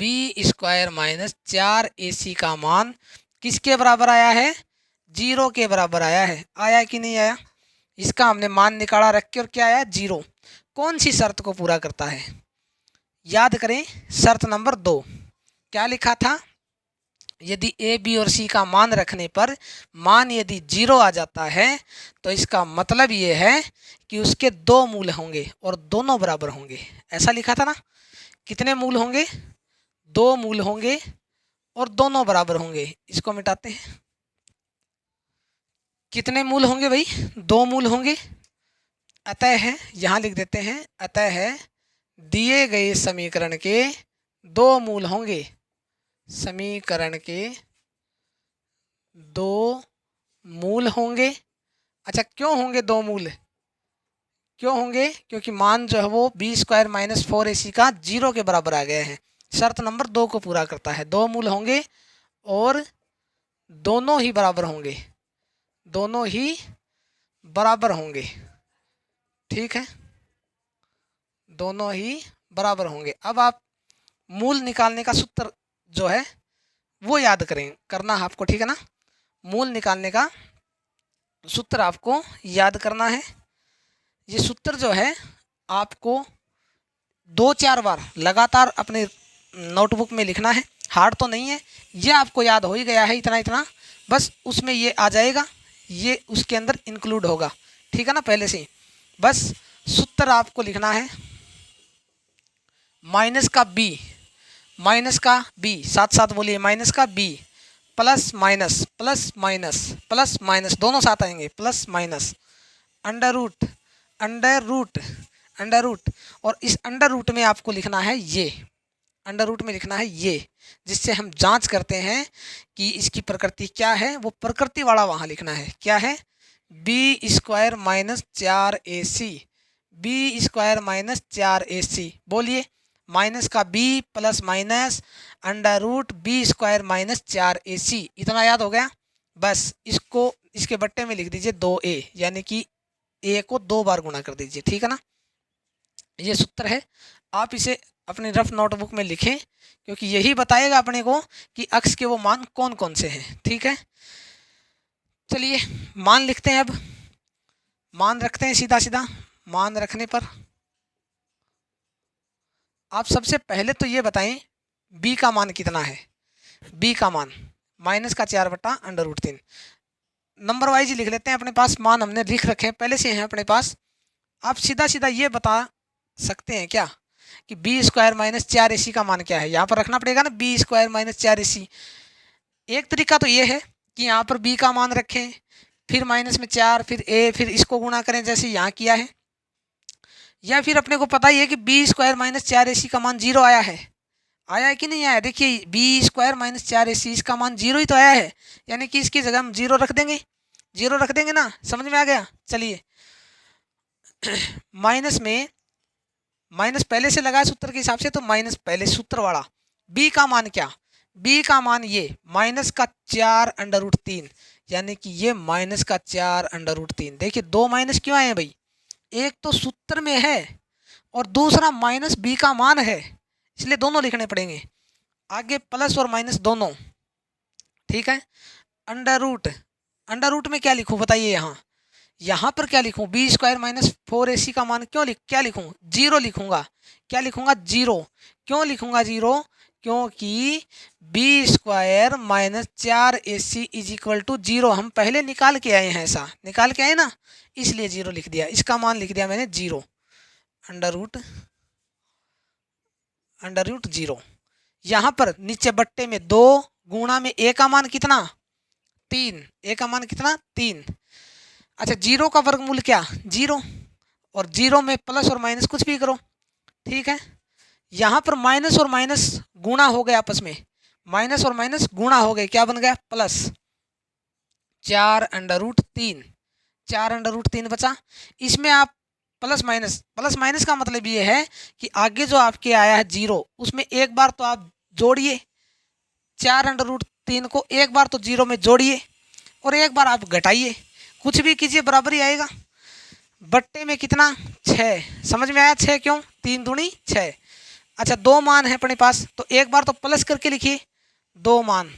बी स्क्वायर माइनस 4ac का मान किसके बराबर आया है? 0 के बराबर आया है। आया कि नहीं आया? इसका हमने मान निकाला रख के, और क्या आया? 0। कौन सी शर्त को पूरा करता है? याद करें, शर्त नंबर 2 क्या लिखा था? यदि ए बी और सी का मान रखने पर मान यदि 0 आ जाता है तो इसका मतलब ये है कि उसके 2 मूल होंगे और दोनों बराबर होंगे। ऐसा लिखा था ना? कितने मूल होंगे? 2 मूल होंगे और दोनों बराबर होंगे। इसको मिटाते हैं। कितने मूल होंगे भाई? 2 मूल होंगे। अतः है, यहाँ लिख देते हैं, अतः है दिए गए समीकरण के 2 मूल होंगे। समीकरण के 2 मूल होंगे। अच्छा, क्यों होंगे 2 मूल? क्यों होंगे? क्योंकि मान जो है वो बी स्क्वायर माइनस 4ac का 0 के बराबर आ गया है। शर्त नंबर 2 को पूरा करता है। 2 मूल होंगे और दोनों ही बराबर होंगे, दोनों ही बराबर होंगे। ठीक है, दोनों ही बराबर होंगे। अब आप मूल निकालने का सूत्र जो है वो याद करना है आपको। ठीक है ना? मूल निकालने का सूत्र आपको याद करना है। ये सूत्र जो है आपको 2-4 बार लगातार अपने नोटबुक में लिखना है। हार्ड तो नहीं है, ये आपको याद हो ही गया है इतना इतना, बस उसमें ये आ जाएगा, ये उसके अंदर इंक्लूड होगा। ठीक है ना? पहले से ही बस सूत्र आपको लिखना है। माइनस का बी, साथ साथ बोलिए, माइनस का b, plus minus plus minus plus minus दोनों साथ आएंगे, plus minus, under root under root under root, और इस अंडर रूट में आपको लिखना है ये, अंडर रूट में लिखना है ये, जिससे हम जांच करते हैं कि इसकी प्रकृति क्या है। वो प्रकृति वाला वहाँ लिखना है। क्या है? B square minus 4ac, b square minus 4ac। बोलिए, माइनस का b plus minus under root b square minus 4ac। इतना याद हो गया? बस इसको इसके बट्टे में लिख दीजिए 2a, यानी कि a को 2 बार गुणा कर दीजिए। ठीक है ना? ये सूत्र है। आप इसे अपने रफ नोटबुक में लिखें, क्योंकि यही बताएगा अपने को कि अक्स के वो मान कौन कौन से हैं। ठीक है, चलिए मान लिखते हैं। अब मान रखते हैं सीधा सीधा। मान रखने पर आप सबसे पहले तो ये बताएं b का मान कितना है। b का मान माइनस का 4/√3। नंबर वाइज लिख लेते हैं। अपने पास मान हमने लिख रखे हैं, पहले से हैं अपने पास। आप सीधा सीधा ये बता सकते हैं क्या कि बी स्क्वायर माइनस 4ac का मान क्या है? यहाँ पर रखना पड़ेगा ना, बी स्क्वायर माइनस 4ac। एक तरीका तो ये है कि यहाँ पर b का मान रखें, फिर माइनस में 4, फिर a, फिर इसको गुणा करें जैसे यहाँ किया है। या फिर अपने को पता ही है कि बी स्क्वायर माइनस 4ac का मान 0 आया है। आया है कि नहीं आया? देखिए, बी स्क्वायर माइनस 4ac इसका मान 0 ही तो आया है, यानी कि इसकी जगह हम 0 रख देंगे। 0 रख देंगे ना? समझ में आ गया? चलिए माइनस में माइनस पहले से लगाया सूत्र के हिसाब से, तो माइनस पहले सूत्र वाला। b का मान क्या? b का मान ये माइनस का 4√3, यानी कि ये माइनस का 4√3। देखिए 2 माइनस क्यों आए हैं भाई? एक तो सूत्र में है और दूसरा माइनस b का मान है, इसलिए दोनों लिखने पड़ेंगे। आगे प्लस और माइनस दोनों। ठीक है, अंडर रूट में क्या लिखूं बताइए? यहाँ पर क्या लिखूं? बी स्क्वायर माइनस 4ac का मान क्या लिखूं? 0 लिखूंगा। क्या लिखूंगा? 0। क्यों लिखूंगा 0? क्योंकि b square minus 4ac is equal to 0 हम पहले निकाल के आए हैं। ऐसा निकाल के आए ना, इसलिए 0 लिख दिया। इसका मान लिख दिया मैंने 0, अंडर रूट 0। यहाँ पर नीचे बट्टे में 2 गुणा में a का मान कितना? 3। a का मान कितना? 3। अच्छा, 0 का वर्गमूल क्या? 0, और 0 में प्लस और माइनस कुछ भी करो। ठीक है, यहाँ पर माइनस और माइनस गुणा हो गए आपस में, माइनस और माइनस गुणा हो गए, क्या बन गया प्लस 4√3, 4√3 बचा। इसमें आप प्लस माइनस का मतलब ये है कि आगे जो आपके आया है 0 उसमें एक बार तो आप जोड़िए, 4√3 को एक बार तो 0 में जोड़िए और एक बार आप घटाइए, कुछ भी कीजिए बराबर ही आएगा। बट्टे में कितना 6, समझ में आया 6 क्यों, 3 दूनी 6। अच्छा 2 मान है अपने पास तो एक बार तो प्लस करके लिखिए, 2 मान,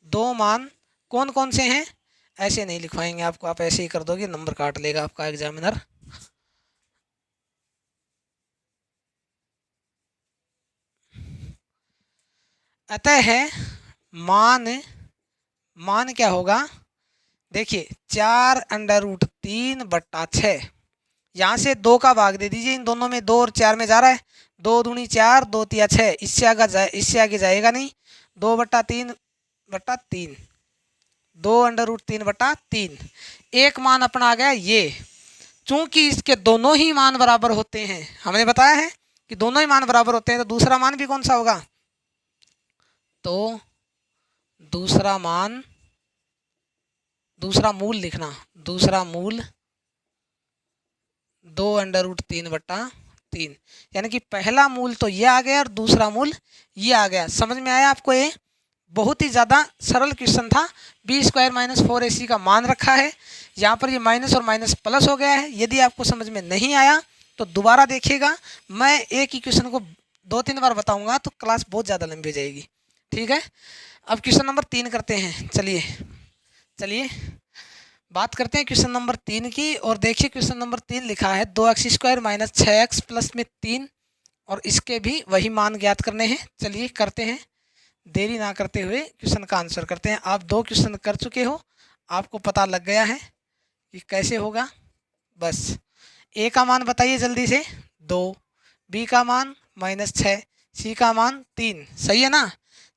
2 मान कौन कौन से हैं, ऐसे नहीं लिखवाएंगे आपको, आप ऐसे ही कर दोगे नंबर काट लेगा आपका एग्जामिनर। अतः है मान क्या होगा, देखिए 4√3/6, यहाँ से 2 का भाग दे दीजिए, इन दोनों में 2 और 4 में जा रहा है, 2 दूनी 4, 2 तिया 6, इससे आगे जाएगा नहीं, 2/3/3, 2√3/3। एक मान अपना आ गया ये, चूंकि इसके दोनों ही मान बराबर होते हैं, हमने बताया है कि दोनों ही मान बराबर होते हैं, तो दूसरा मान भी कौन सा होगा, तो दूसरा मूल लिखना, दूसरा मूल 2√3/3, यानी कि पहला मूल तो ये आ गया और दूसरा मूल ये आ गया। समझ में आया आपको, ये बहुत ही ज़्यादा सरल क्वेश्चन था। b² - 4ac का मान रखा है, यहाँ पर ये माइनस और माइनस प्लस हो गया है। यदि आपको समझ में नहीं आया तो दोबारा देखिएगा, मैं एक ही क्वेश्चन को 2-3 बार बताऊंगा तो क्लास बहुत ज़्यादा लंबी हो जाएगी, ठीक है। अब क्वेश्चन नंबर 3 करते हैं, चलिए बात करते हैं क्वेश्चन नंबर 3 की। और देखिए क्वेश्चन नंबर 3 लिखा है 2x² - 6x प्लस में 3, और इसके भी वही मान ज्ञात करने हैं। चलिए करते हैं, देरी ना करते हुए क्वेश्चन का आंसर करते हैं। आप 2 क्वेश्चन कर चुके हो, आपको पता लग गया है कि कैसे होगा। बस ए का मान बताइए जल्दी से, 2, बी का मान -6, सी का मान 3, सही है ना।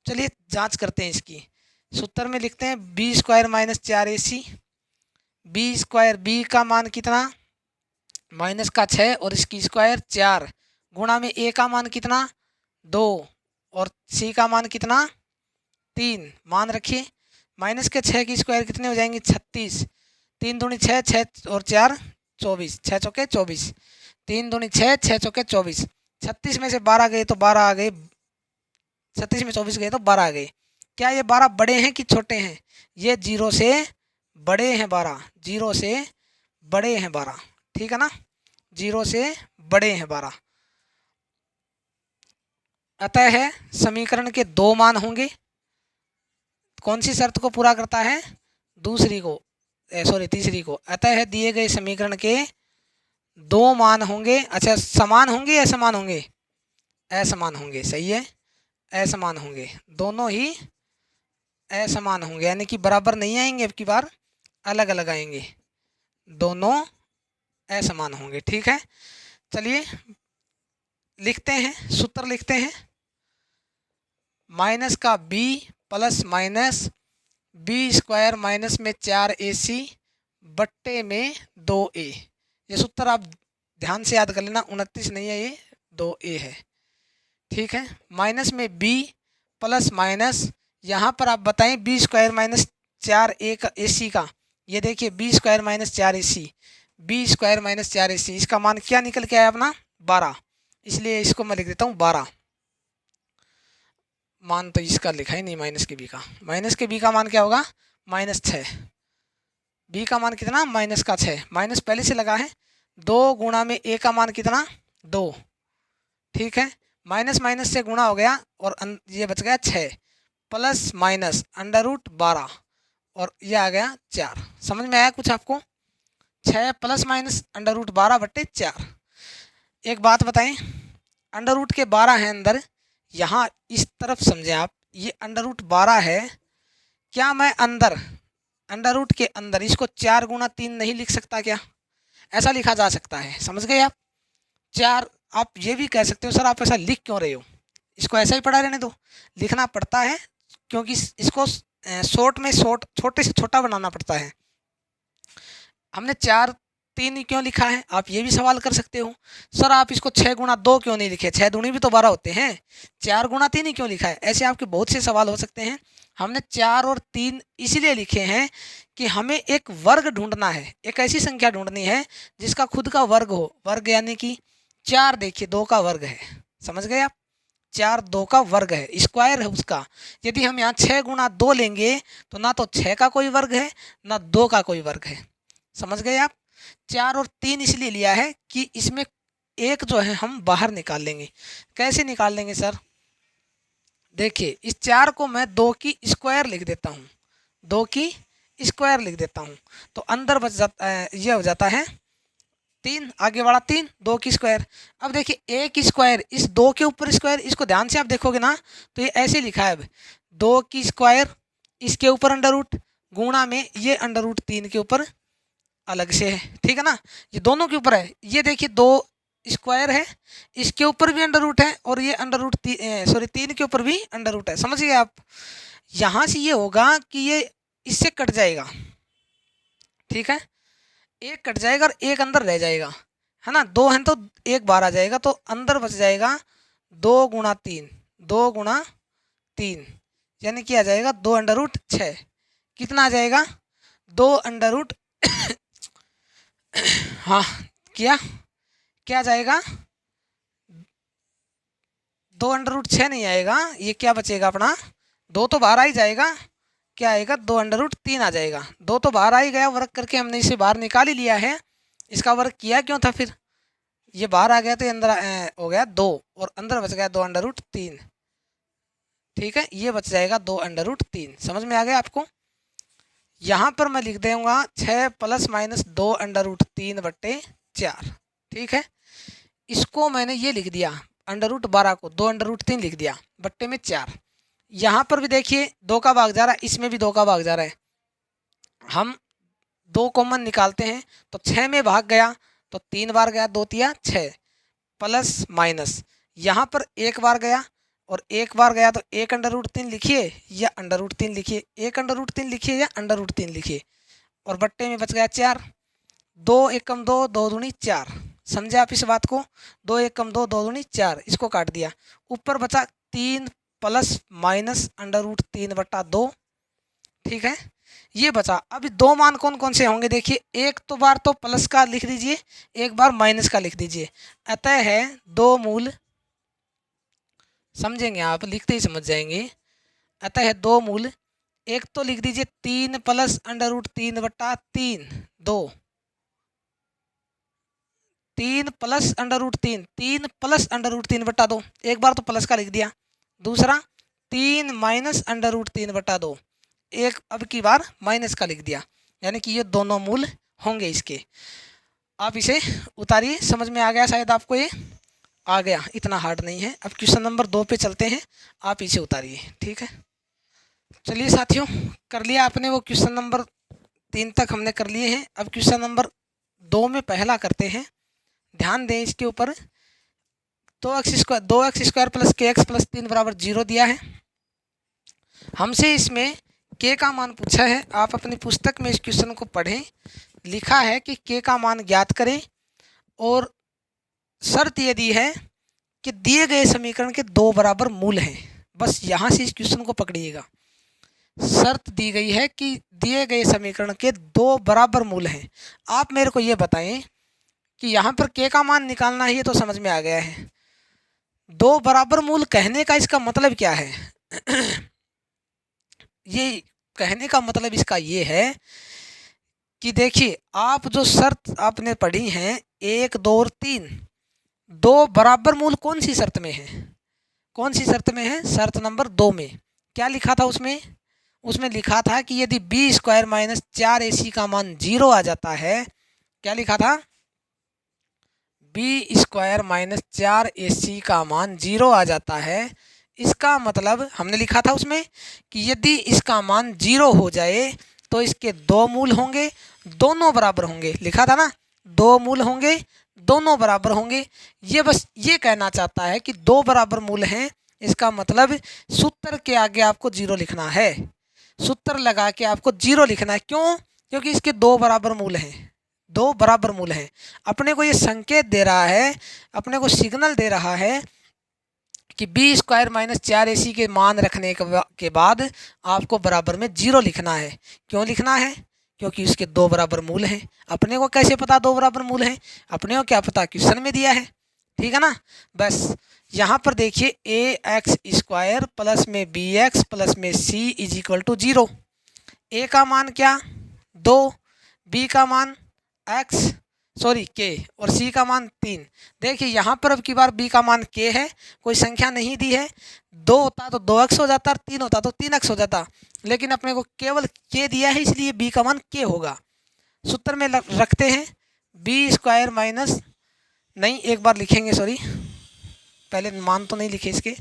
चलिए जांच करते हैं इसकी। सूत्र में लिखते हैं b² - 4ac, b का मान कितना माइनस का 6 और इसकी स्क्वायर 4, गुणा में a का मान कितना 2 और c का मान कितना 3, मान रखिए। माइनस के 6 की स्क्वायर कितने हो जाएंगे 36, 3 दूनी 6, 6 और 4 24, 6 चौके 24, 3 दूनी 6, 6 चौके 24, 36 में से 12 गए तो 12 आ गए, 36 में 24 गए तो 12 आ गए। क्या ये 12 बड़े हैं कि छोटे हैं, ये 0 से बड़े हैं 12, 0 से बड़े हैं 12, ठीक है ना, 0 से बड़े हैं 12। अतः है समीकरण के 2 मान होंगे, कौन सी शर्त को पूरा करता है, तीसरी को। अतः है दिए गए समीकरण के 2 मान होंगे। अच्छा समान होंगे या असमान होंगे, असमान होंगे, सही है, असमान होंगे, दोनों ही असमान होंगे, यानी कि बराबर नहीं आएंगे, अब की बार अलग अलग आएंगे, दोनों असमान होंगे, ठीक है। चलिए लिखते हैं, सूत्र लिखते हैं, माइनस का b plus minus b² minus में 4ac बट्टे में 2a। ये सूत्र आप ध्यान से याद कर लेना, 29 नहीं है, ये 2a है, ठीक है। माइनस में b प्लस माइनस, यहाँ पर आप बताएं b² - 4ac का, ये देखिए b² - 4ac, b² - 4ac, इसका मान क्या निकल के आया अपना 12, इसलिए इसको मैं लिख देता हूँ 12। मान तो इसका लिखा ही नहीं, माइनस के b का मान क्या होगा -6, b का मान कितना माइनस का 6, माइनस पहले से लगा है, 2 गुणा में a का मान कितना 2, ठीक है, माइनस माइनस से गुणा हो गया और ये बच गया 6, प्लस माइनस √12 और ये आ गया 4। समझ में आया कुछ आपको, 6 प्लस माइनस √12/4। एक बात बताएं, अंडर के 12 है अंदर, यहाँ इस तरफ समझें आप, ये √12 है, क्या मैं अंडर के अंदर इसको 4 गुणा 3 नहीं लिख सकता क्या, ऐसा लिखा जा सकता है, समझ गए आप। 4 आप ये भी कह सकते हो सर आप ऐसा लिख क्यों रहे हो, इसको ऐसा ही पढ़ा रहने दो, लिखना पड़ता है क्योंकि इसको छोटे से छोटा बनाना पड़ता है। हमने 4 3 क्यों लिखा है, आप ये भी सवाल कर सकते हो। सर आप इसको 6 गुणा 2 क्यों नहीं लिखे, 6 दूनी भी तो 12 होते हैं, 4 गुणा 3 ही क्यों लिखा है। ऐसे आपके बहुत से सवाल हो सकते हैं। हमने 4 और 3 इसलिए लिखे हैं कि हमें एक वर्ग ढूंढना है, एक ऐसी संख्या ढूंढनी है जिसका खुद का वर्ग हो। वर्ग यानी कि 4 देखिए 2 का वर्ग है, समझ गए आप, 4 2 का वर्ग है, स्क्वायर है उसका। यदि हम यहाँ 6 गुणा 2 लेंगे तो ना तो 6 का कोई वर्ग है ना 2 का कोई वर्ग है, समझ गए आप। 4 और 3 इसलिए लिया है कि इसमें एक जो है हम बाहर निकाल लेंगे। कैसे निकाल लेंगे सर, देखिए इस 4 को मैं 2 की स्क्वायर लिख देता हूँ, 2 की स्क्वायर लिख देता हूँ, तो अंदर बच जाता है, ये हो जाता है 3, आगे वाला 3, 2 की स्क्वायर। अब देखिए एक स्क्वायर, इस 2 के ऊपर स्क्वायर, इसको ध्यान से आप देखोगे ना तो ये ऐसे लिखा है, अब 2 की स्क्वायर इसके ऊपर अंडर रूट गुणा में ये अंडर रूट 3 के ऊपर अलग से है, ठीक है ना, ये दोनों के ऊपर है। ये देखिए 2 स्क्वायर है, इसके ऊपर भी अंडर रूट है और ये अंडर रूट 3 के ऊपर भी अंडर रूट है, समझ गए आप। यहाँ से ये होगा कि ये इससे कट जाएगा, ठीक है, एक कट जाएगा और एक अंदर रह जाएगा, है ना, 2 है तो एक बाहर आ जाएगा, तो अंदर बच जाएगा 2 गुणा 3, 2 गुणा 3 यानी कि आ जाएगा 2 अंडर रूट 6। कितना आ जाएगा, 2 अंडर रूट हाँ क्या जाएगा, 2 अंडर रूट 6 नहीं आएगा, ये क्या बचेगा अपना, 2 तो बाहर आ ही जाएगा, क्या आएगा 2 अंडर रूट 3 आ जाएगा। 2 तो बाहर आ ही गया, वर्ग करके हमने इसे बाहर निकाल ही लिया है, इसका वर्ग किया क्यों था फिर, ये बाहर आ गया तो ये अंदर हो गया 2 और अंदर बच गया 2 अंडर रूट 3, ठीक है, ये बच जाएगा 2 अंडर रूट 3। समझ में आ गया आपको। यहाँ पर मैं लिख दूंगा 6 प्लस माइनस 2 अंडर रूट 3 बट्टे 4, ठीक है, इसको मैंने ये लिख दिया अंडर रूट 12 को 2 अंडर रूट 3 लिख दिया बट्टे में 4। यहाँ पर भी देखिए 2 का भाग जा रहा है, इसमें भी 2 का भाग जा रहा है, हम 2 कॉमन निकालते हैं तो 6 में भाग गया तो 3 बार गया, 2 तिया 6 प्लस माइनस यहाँ पर एक बार गया और एक बार गया तो 1 अंडर रूट 3 लिखिए या अंडर रूट 3 लिखिए, 1 अंडर रूट 3 लिखिए या अंडर रूट 3 लिखिए, और बट्टे में बच गया 4, 2 एकम 2, 2 दूनी 4, समझे आप इस बात को, 2 एकम 2, 2 दूनी 4, इसको काट दिया, ऊपर बचा 3 प्लस माइनस अंडर रूट 3 बट्टा 2, ठीक है, ये बचा। अब 2 मान कौन कौन से होंगे, देखिए एक तो बार तो प्लस का लिख दीजिए, एक बार माइनस का लिख दीजिए, अतः है 2 मूल, समझेंगे आप, लिखते ही समझ जाएंगे, अतः है 2 मूल, एक तो लिख दीजिए 3 प्लस अंडर रूट 3 बट्टा 3, 2, 3 plus under root 3, 3 plus under root 3 बट्टा 2, एक बार तो प्लस का लिख दिया, दूसरा 3 माइनस अंडर रूट 3 बट्टा 2, एक अब की बार माइनस का लिख दिया, यानी कि ये दोनों मूल होंगे इसके। आप इसे उतारिए, समझ में आ गया शायद आपको, ये आ गया, इतना हार्ड नहीं है। अब क्वेश्चन नंबर 2 पे चलते हैं, आप इसे उतारिए, ठीक है। चलिए साथियों, कर लिया आपने वो क्वेश्चन नंबर 3 तक हमने कर लिए हैं। अब क्वेश्चन नंबर 2 में पहला करते हैं, ध्यान दें इसके ऊपर। 2x square plus kx plus 3 बराबर 0 दिया है, हमसे इसमें k का मान पूछा है। आप अपनी पुस्तक में इस क्वेश्चन को पढ़ें, लिखा है कि k का मान ज्ञात करें और शर्त ये दी है कि दिए गए समीकरण के 2 बराबर मूल हैं। बस यहाँ से इस क्वेश्चन को पकड़िएगा, शर्त दी गई है कि दिए गए समीकरण के 2 बराबर मूल हैं। आप मेरे को ये बताएं कि यहाँ पर k का मान निकालना ही है, तो समझ में आ गया है। 2 बराबर मूल कहने का इसका मतलब क्या है ये कहने का मतलब इसका ये है कि देखिए आप जो शर्त आपने पढ़ी हैं 1 2 और 3, 2 बराबर मूल कौन सी शर्त में है, कौन सी शर्त में है, शर्त नंबर 2 में। क्या लिखा था उसमें लिखा था कि यदि बी स्क्वायर माइनस 4ac का मान 0 आ जाता है, क्या लिखा था, बी स्क्वायर माइनस 4ac का मान 0 आ जाता है, इसका मतलब हमने लिखा था उसमें कि यदि इसका मान 0 हो जाए तो इसके 2 मूल होंगे, दोनों बराबर होंगे, लिखा था ना, 2 मूल होंगे, दोनों बराबर होंगे। ये बस ये कहना चाहता है कि 2 बराबर मूल हैं, इसका मतलब सूत्र के आगे आपको 0 लिखना है, सूत्र लगा के आपको 0 लिखना है। क्यों, क्योंकि इसके 2 बराबर मूल हैं, दो बराबर मूल हैं। अपने को ये संकेत दे रहा है, अपने को सिग्नल दे रहा है कि बी स्क्वायर माइनस 4ac के मान रखने के बाद आपको बराबर में 0 लिखना है। क्यों लिखना है? क्योंकि उसके दो बराबर मूल हैं। अपने को कैसे पता दो बराबर मूल हैं? अपने को क्या पता, क्वेश्चन में दिया है। ठीक है ना। बस यहाँ पर देखिए ए एक्स स्क्वायर प्लस में बी एक्स प्लस में सी इज इक्वल टू 0। ए का मान क्या? 2, बी का मान के और सी का मान 3। देखिए यहाँ पर अब की बार बी का मान के है, कोई संख्या नहीं दी है। 2 होता तो 2x हो जाता, 3 होता तो 3x हो जाता, लेकिन अपने को केवल के दिया है, इसलिए बी का मान के होगा। सूत्र में रखते हैं बी स्क्वायर माइनस, नहीं एक बार लिखेंगे, सॉरी पहले मान तो नहीं लिखे इसके।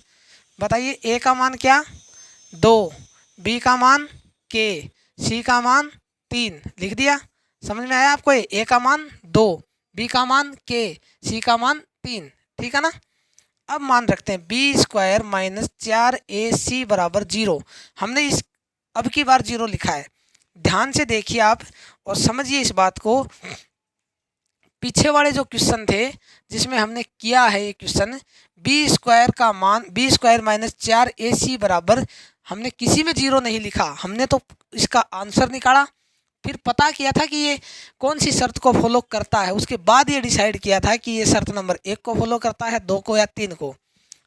बताइए ए का मान क्या? 2, बी का मान के, सी का मान 3। लिख दिया। समझ में आया आपको? ए का मान 2, बी का मान के, सी का मान 3। ठीक है ना। अब मान रखते हैं बी स्क्वायर माइनस 4ac बराबर 0। हमने इस अब की बार 0 लिखा है। ध्यान से देखिए आप और समझिए इस बात को। पीछे वाले जो क्वेश्चन थे जिसमें हमने किया है ये क्वेश्चन, बी स्क्वायर का मान बी स्क्वायर माइनस 4ac बराबर, हमने किसी में 0 नहीं लिखा, हमने तो इसका आंसर निकाला, फिर पता किया था कि ये कौन सी शर्त को फॉलो करता है, उसके बाद ये डिसाइड किया था कि ये शर्त नंबर 1 को फॉलो करता है, 2 को या 3 को।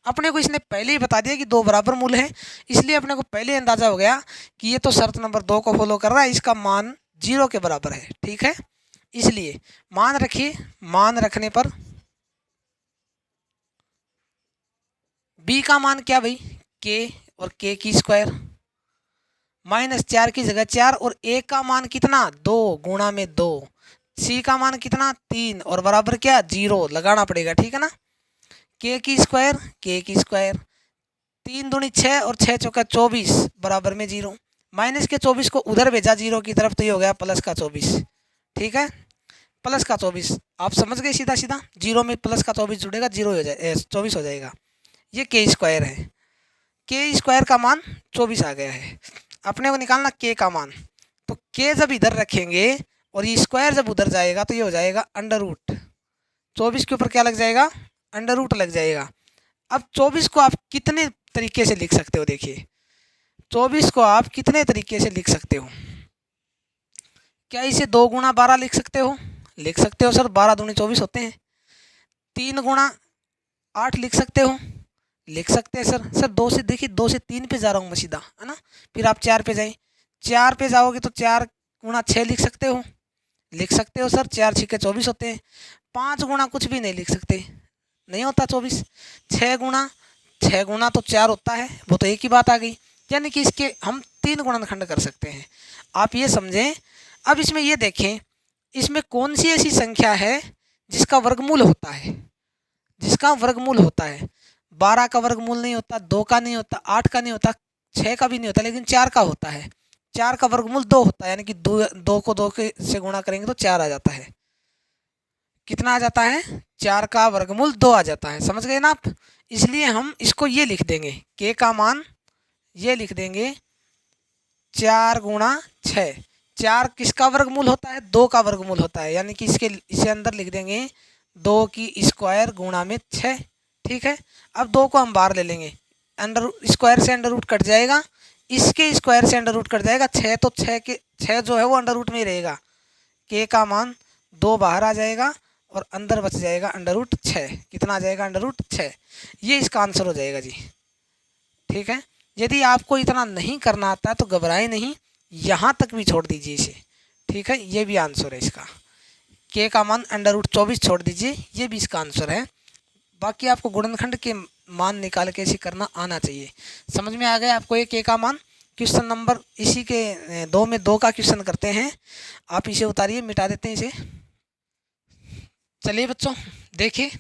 अपने को इसने पहले ही बता दिया कि दो बराबर मूल हैं, इसलिए अपने को पहले अंदाजा हो गया कि ये तो शर्त नंबर 2 को फॉलो कर रहा है, इसका मान 0 के बराबर है। ठीक है, इसलिए मान रखिए। मान रखने पर b का मान क्या भाई? k और k की स्क्वायर माइनस 4 की जगह 4 और a का मान कितना? 2 गुणा में 2। c का मान कितना? 3 और बराबर क्या? 0 लगाना पड़ेगा। ठीक है ना। k की स्क्वायर 3 दूनी 6 और 6 चौका 24 बराबर में 0। माइनस के 24 को उधर भेजा 0 की तरफ, तो ये हो गया प्लस का 24। ठीक है, प्लस का 24 आप समझ गए। सीधा सीधा 0 में प्लस का 24 जुड़ेगा, 0 हो जाए 24 हो जाएगा। ये के स्क्वायर है, के स्क्वायर का मान 24 आ गया है। अपने को निकालना के का मान, तो के जब इधर रखेंगे और ये स्क्वायर जब उधर जाएगा तो ये हो जाएगा अंडर रूट। 24 के ऊपर क्या लग जाएगा? अंडर रूट लग जाएगा। अब 24 को आप कितने तरीके से लिख सकते हो? देखिए 24 को आप कितने तरीके से लिख सकते हो? क्या इसे 2 गुणा 12 लिख सकते हो? लिख सकते हो सर, 12 दूनी 24 होते हैं। 3 गुणा 8 लिख सकते हो? लिख सकते हैं सर 2 से, देखिए 2 से 3 पे जा रहा हूँ मैं सीधा, है ना। फिर आप 4 पे जाएं, 4 पे जाओगे तो 4 गुणा 6 लिख सकते हो? लिख सकते हो सर, 4 छिक्के 24 होते हैं। 5 गुणा कुछ भी नहीं लिख सकते, नहीं होता 24। 6 गुणा तो 4 होता है, वो तो एक ही बात आ गई। यानी कि इसके हम 3 गुणनखंड कर सकते हैं, आप ये समझें। अब इसमें ये देखें, इसमें कौन सी ऐसी संख्या है जिसका वर्गमूल होता है? जिसका वर्गमूल होता है। 12 का वर्गमूल नहीं होता, 2 का नहीं होता, 8 का नहीं होता, 6 का भी नहीं होता, लेकिन 4 का होता है। 4 का वर्गमूल 2 होता है, यानी कि 2 को 2 से गुणा करेंगे तो 4 आ जाता है। कितना आ जाता है? 4 का वर्गमूल 2 आ जाता है। समझ गए ना आप। इसलिए हम इसको ये लिख देंगे, के का मान ये लिख देंगे 4 गुणा 6। 4 किसका वर्गमूल होता है? 2 का वर्गमूल होता है, यानी कि इसे अंदर लिख देंगे 2 की स्क्वायर गुणा में 6। ठीक है, अब 2 को हम बाहर ले लेंगे, अंडर स्क्वायर से अंडर रूट कट जाएगा, इसके स्क्वायर से अंडर रूट कट जाएगा। 6 तो 6 जो है वो अंडर रूट में ही रहेगा। के का मान 2 बाहर आ जाएगा और अंदर बच जाएगा अंडर रूट 6। कितना आ जाएगा? Under root 6। ये इसका आंसर हो जाएगा जी। ठीक है, यदि आपको इतना नहीं करना आता तो घबराए नहीं, यहाँ तक भी छोड़ दीजिए इसे। ठीक है, ये भी आंसर है इसका। के का मान अंडर रूट 24 छोड़ दीजिए, ये भी इसका आंसर है। बाकी आपको गुणनखंड के मान निकाल के इसे करना आना चाहिए। समझ में आ गया आपको ये के का मान? क्वेश्चन नंबर इसी के 2 में 2 का क्वेश्चन करते हैं। आप इसे उतारिए, मिटा देते हैं इसे। चलिए बच्चों देखिए,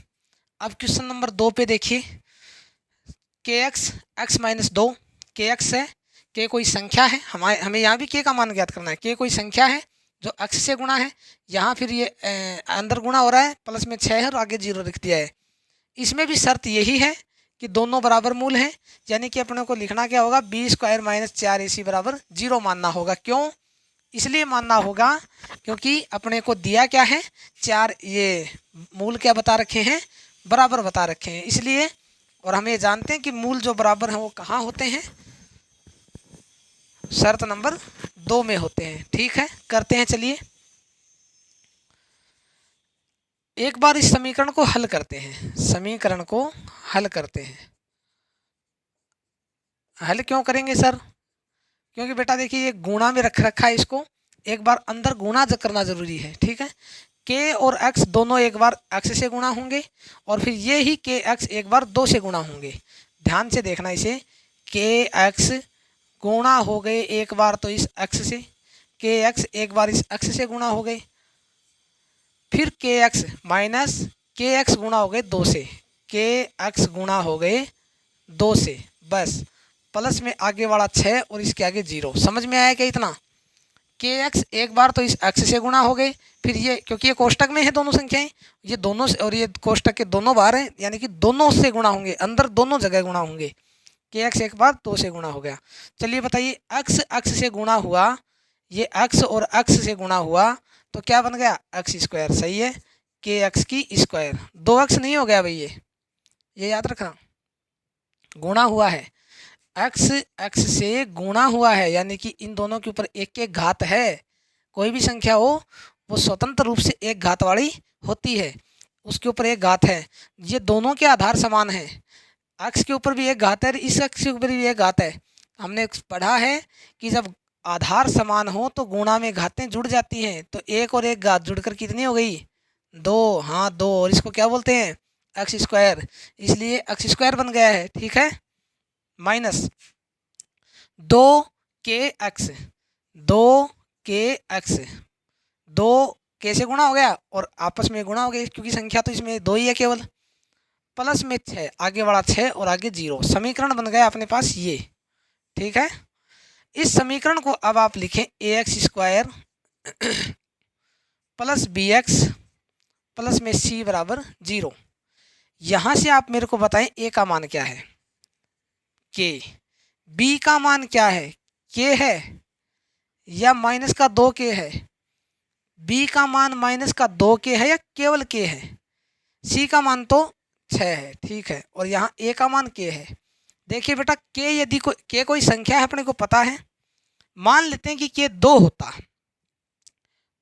अब क्वेश्चन नंबर 2 पे देखिए। के एक्स माइनस 2, के एक्स है, के कोई संख्या है, हमें यहाँ भी के का मान ज्ञात करना है। के कोई संख्या है जो अक्ष से गुणा है, यहाँ फिर ये अंदर गुणा हो रहा है, प्लस में 6 है और आगे 0 लिख दिया है। इसमें भी शर्त यही है कि दोनों बराबर मूल हैं, यानी कि अपने को लिखना क्या होगा? बी स्क्वायर माइनस 4ac बराबर 0 मानना होगा। क्यों? इसलिए मानना होगा क्योंकि अपने को दिया क्या है, 4, ये मूल क्या बता रखे हैं, बराबर बता रखे हैं, इसलिए। और हम ये जानते हैं कि मूल जो बराबर हैं वो कहाँ होते हैं, शर्त नंबर 2 में होते हैं। ठीक है, करते हैं चलिए। एक बार इस समीकरण को हल करते हैं, समीकरण को हल करते हैं। हल क्यों करेंगे सर? क्योंकि बेटा देखिए ये गुणा में रख रखा है, इसको एक बार अंदर गुणा करना जरूरी है। ठीक है, के और एक्स दोनों एक बार एक्स से गुणा होंगे और फिर ये ही के एक्स एक बार 2 से गुणा होंगे। ध्यान से देखना इसे, के एक्स गुणा हो गए एक बार तो इस एक्स से, के एक्स एक बार इस एक्स से गुणा हो गए, फिर के एक्स माइनस के एक्स गुणा हो गए 2 से, के एक्स गुणा हो गए 2 से, बस प्लस में आगे वाला 6 और इसके आगे 0। समझ में आया क्या इतना? के एक्स एक बार तो इस एक्स से गुणा हो गए, फिर ये क्योंकि ये कोष्टक में है दोनों संख्याएं, ये दोनों से और ये कोष्टक के दोनों बार हैं, यानी कि दोनों से गुणा होंगे, अंदर दोनों जगह गुणा होंगे। के एक्स एक बार 2 से गुणा हो गया। चलिए बताइए, एक्स एक्स से गुणा हुआ, ये एक्स और एक्स से गुणा हुआ तो क्या बन गया, एक्स स्क्वायर। सही है, के एक्स की स्क्वायर, 2 एक्स नहीं हो गया भाई, ये याद रखना, गुणा हुआ है, एक्स एक्स से गुणा हुआ है, यानी कि इन दोनों के ऊपर एक एक घात है। कोई भी संख्या हो वो स्वतंत्र रूप से एक घात वाली होती है, उसके ऊपर एक घात है। ये दोनों के आधार समान हैं, एक्स के ऊपर भी एक घात है, इस एक्स के ऊपर भी एक घात है। हमने पढ़ा है कि जब आधार समान हो तो गुणा में घातें जुड़ जाती हैं, तो एक और एक घात जुड़कर कितनी हो गई, 2। हाँ 2, और इसको क्या बोलते हैं, एक्स स्क्वायर, इसलिए एक्स स्क्वायर बन गया है। ठीक है, माइनस 2 के एक्स, 2 के एक्स, 2 के से गुणा हो गया और आपस में गुणा हो गया क्योंकि संख्या तो इसमें 2 ही है केवल, प्लस में 6, आगे वाला 6 और आगे 0, समीकरण बन गया अपने पास ये। ठीक है, इस समीकरण को अब आप लिखें A X square plus B X plus में सी बराबर 0। यहाँ से आप मेरे को बताएं ए का मान क्या है, के, बी का मान क्या है, के है या माइनस का 2 के है, बी का मान माइनस का 2 के है या केवल के है, सी का मान तो 6 है। ठीक है, और यहाँ ए का मान के है। देखिए बेटा, के यदि कोई संख्या है, अपने को पता है, मान लेते हैं कि के 2 होता,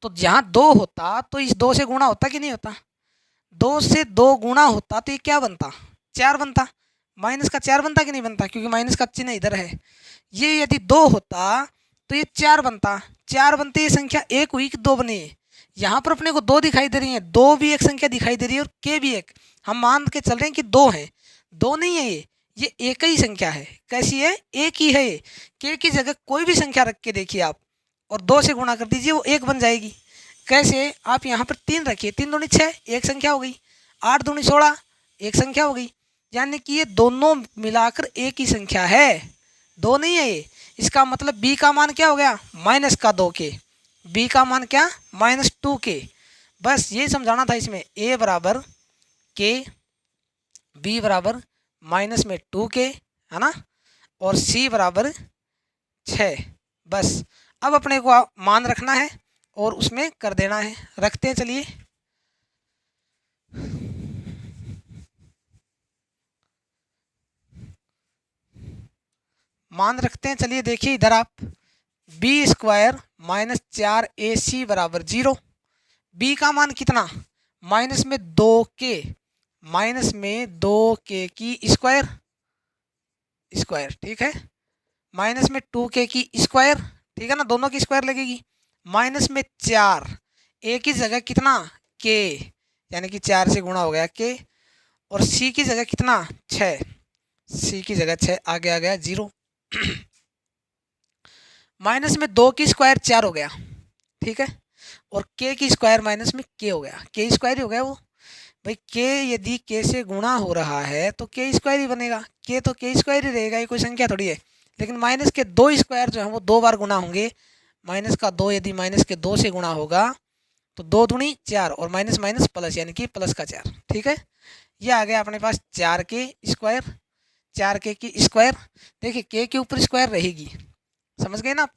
तो जहाँ 2 होता तो इस 2 से गुणा होता कि नहीं होता, 2 से 2 गुणा होता तो ये क्या बनता, 4 बनता, माइनस का 4 बनता कि नहीं बनता, क्योंकि माइनस का चिन्ह इधर है। ये यदि 2 होता तो ये 4 बनता, 4 बनते ये संख्या 1 हुई कि 2 बनी। यहाँ पर अपने को 2 दिखाई दे रही है, 2 भी एक संख्या दिखाई दे रही है और के भी एक, हम मान के चल रहे हैं कि 2 है, 2 नहीं है ये एक ही संख्या है। कैसी है, एक ही है। के की जगह कोई भी संख्या रख के देखिए आप और 2 से गुणा कर दीजिए, वो 1 बन जाएगी। कैसे, आप यहाँ पर 3 रखिए, 3 दूनी 6, एक संख्या हो गई, 8 दूनी 16, एक संख्या हो गई, यानी कि ये दोनों मिलाकर एक ही संख्या है, 2 नहीं है ये। इसका मतलब बी का मान क्या हो गया, माइनस का 2 के, बी का मान क्या, -2 के। बस यही समझाना था इसमें, ए बराबर के, बी बराबर माइनस में 2 के, है ना, और सी बराबर 6। बस अब अपने को मान रखना है और उसमें कर देना है, रखते हैं चलिए। मान रखते हैं चलिए, देखिए इधर आप, बी स्क्वायर -4ac बराबर 0, बी का मान कितना, माइनस में 2 के, माइनस में 2 के की स्क्वायर, स्क्वायर ठीक है, माइनस में 2 के की स्क्वायर, ठीक है ना, दोनों की स्क्वायर लगेगी, माइनस में 4, ए की जगह कितना, के, यानी कि 4 से गुणा हो गया के, और सी की जगह कितना, 6, सी की जगह 6, आगे आ गया 0 माइनस में 2 की स्क्वायर 4 हो गया, ठीक है, और के की स्क्वायर माइनस में के हो गया, के स्क्वायर ही हो गया वो भाई। के यदि के से गुणा हो रहा है तो के स्क्वायर ही बनेगा, के तो के स्क्वायर ही रहेगा, ये कोई संख्या थोड़ी है। लेकिन माइनस के 2 स्क्वायर जो है वो 2 बार गुणा होंगे, माइनस का 2 यदि माइनस के 2 से गुणा होगा तो 2 दूनी 4 और माइनस माइनस प्लस, यानी कि प्लस का 4, ठीक है। ये आ गया अपने पास 4 के स्क्वायर, 4 के की स्क्वायर, देखिए के ऊपर स्क्वायर रहेगी, समझ गए ना।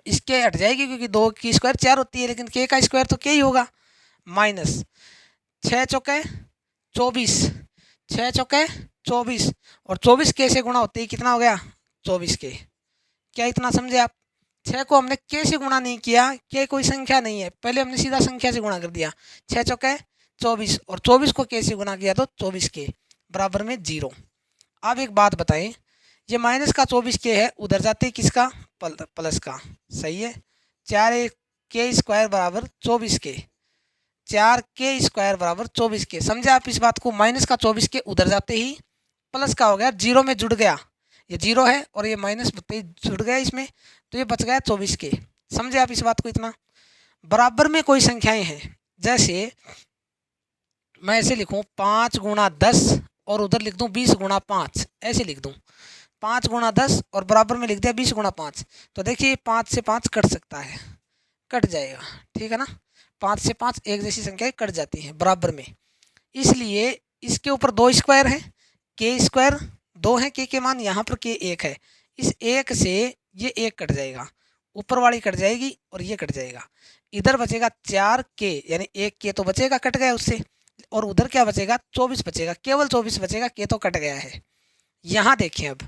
इसके हट जाएगी क्योंकि 2 की स्क्वायर 4 होती है, लेकिन k का स्क्वायर तो k ही होगा। माइनस 6 चौके 24, 6 चौके 24 और 24 k से गुणा होते ही कितना हो गया 24 k। क्या इतना समझे आप? 6 को हमने k से गुणा नहीं किया, k कोई संख्या नहीं है, पहले हमने सीधा संख्या से गुणा कर दिया। 6 चौके 24 और 24 को k से गुणा किया तो 24 k बराबर में 0। अब एक बात बताएं, ये माइनस का 24 k है, उधर जाते किसका प्लस का, सही है। 4 k स्क्वायर बराबर 24 k, 4 k स्क्वायर बराबर 24 k। समझे आप इस बात को? माइनस का 24 k उधर जाते ही प्लस का हो गया, 0 में जुड़ गया, ये 0 है और ये माइनस जुड़ गया इसमें, तो ये बच गया 24 k। समझे आप इस बात को? इतना बराबर में कोई संख्याएं हैं, जैसे मैं ऐसे लिखूं 5 गुणा 10 और उधर लिख दूं 20 गुणा 5, ऐसे लिख दूं 5 गुणा 10 और बराबर में लिख दिया 20 गुणा 5, तो देखिए 5 से 5 कट सकता है, कट जाएगा, ठीक है ना। 5 से 5 एक जैसी संख्याएं कट जाती हैं बराबर में, इसलिए इसके ऊपर 2 स्क्वायर है, k स्क्वायर 2 है, k के मान, यहाँ पर k 1 है, इस 1 से ये 1 कट जाएगा, ऊपर वाली कट जाएगी और ये कट जाएगा, इधर बचेगा 4k, यानी 1 k तो बचेगा, कट गया उससे, और उधर क्या बचेगा 24 बचेगा, केवल 24 बचेगा, k तो कट गया है। यहाँ देखें अब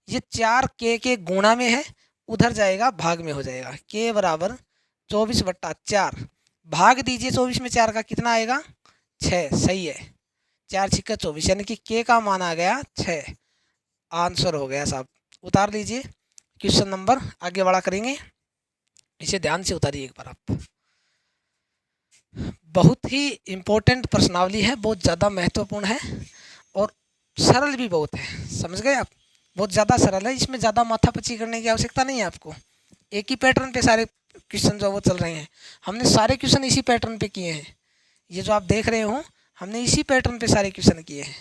ये 4k के गुणा में है, उधर जाएगा भाग में हो जाएगा, k बराबर 24/4, भाग दीजिए 24 में 4 का, कितना आएगा 6, सही है। 4 छिक्का 24, यानी कि k का मान आ गया 6, आंसर हो गया साहब। उतार लीजिए क्वेश्चन नंबर, आगे बढ़ा करेंगे, इसे ध्यान से उतारिए एक बार आप। बहुत ही इम्पोर्टेंट प्रश्नावली है, बहुत ज़्यादा महत्वपूर्ण है और सरल भी बहुत है, समझ गए आप? बहुत ज़्यादा सरल है, इसमें ज़्यादा माथापच्ची करने की आवश्यकता नहीं है आपको। एक ही पैटर्न पे सारे क्वेश्चन जो वो चल रहे हैं, हमने सारे क्वेश्चन इसी पैटर्न पे किए हैं, ये जो आप देख रहे हो हमने इसी पैटर्न पे सारे क्वेश्चन किए हैं,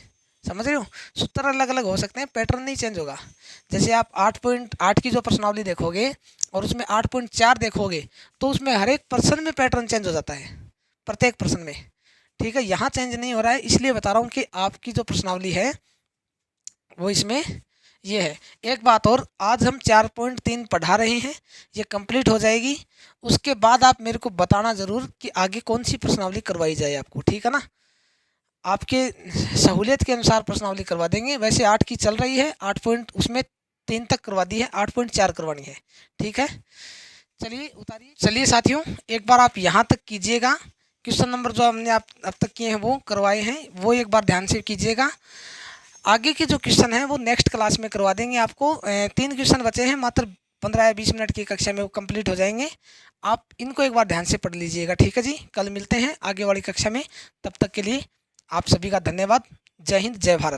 समझ रहे हो। सूत्र अलग अलग हो सकते हैं, पैटर्न नहीं चेंज होगा। जैसे आप 8.8 की जो प्रश्नावली देखोगे और उसमें 8.4 देखोगे तो उसमें हर एक पर्सन में पैटर्न चेंज हो जाता है, प्रत्येक प्रश्न में, ठीक है। यहाँ चेंज नहीं हो रहा है, इसलिए बता रहा हूँ कि आपकी जो प्रश्नावली है वो इसमें ये है। एक बात और, आज हम 4.3 पढ़ा रहे हैं, ये कंप्लीट हो जाएगी, उसके बाद आप मेरे को बताना ज़रूर कि आगे कौन सी प्रश्नावली करवाई जाए आपको, ठीक है ना। आपके सहूलियत के अनुसार प्रश्नावली करवा देंगे। वैसे 8 की चल रही है, 8.3 तक करवा दी है, 8.4 करवानी है, ठीक है। चलिए उतारिए। चलिए साथियों, एक बार आप यहाँ तक कीजिएगा, क्वेश्चन नंबर जो हमने आप अब तक किए हैं वो करवाए हैं, वो एक बार ध्यान से कीजिएगा। आगे के जो क्वेश्चन हैं वो नेक्स्ट क्लास में करवा देंगे आपको। 3 क्वेश्चन बचे हैं, मात्र 15 या 20 मिनट की कक्षा में वो कंप्लीट हो जाएंगे। आप इनको एक बार ध्यान से पढ़ लीजिएगा, ठीक है जी। कल मिलते हैं आगे वाली कक्षा में, तब तक के लिए आप सभी का धन्यवाद। जय हिंद, जय भारत।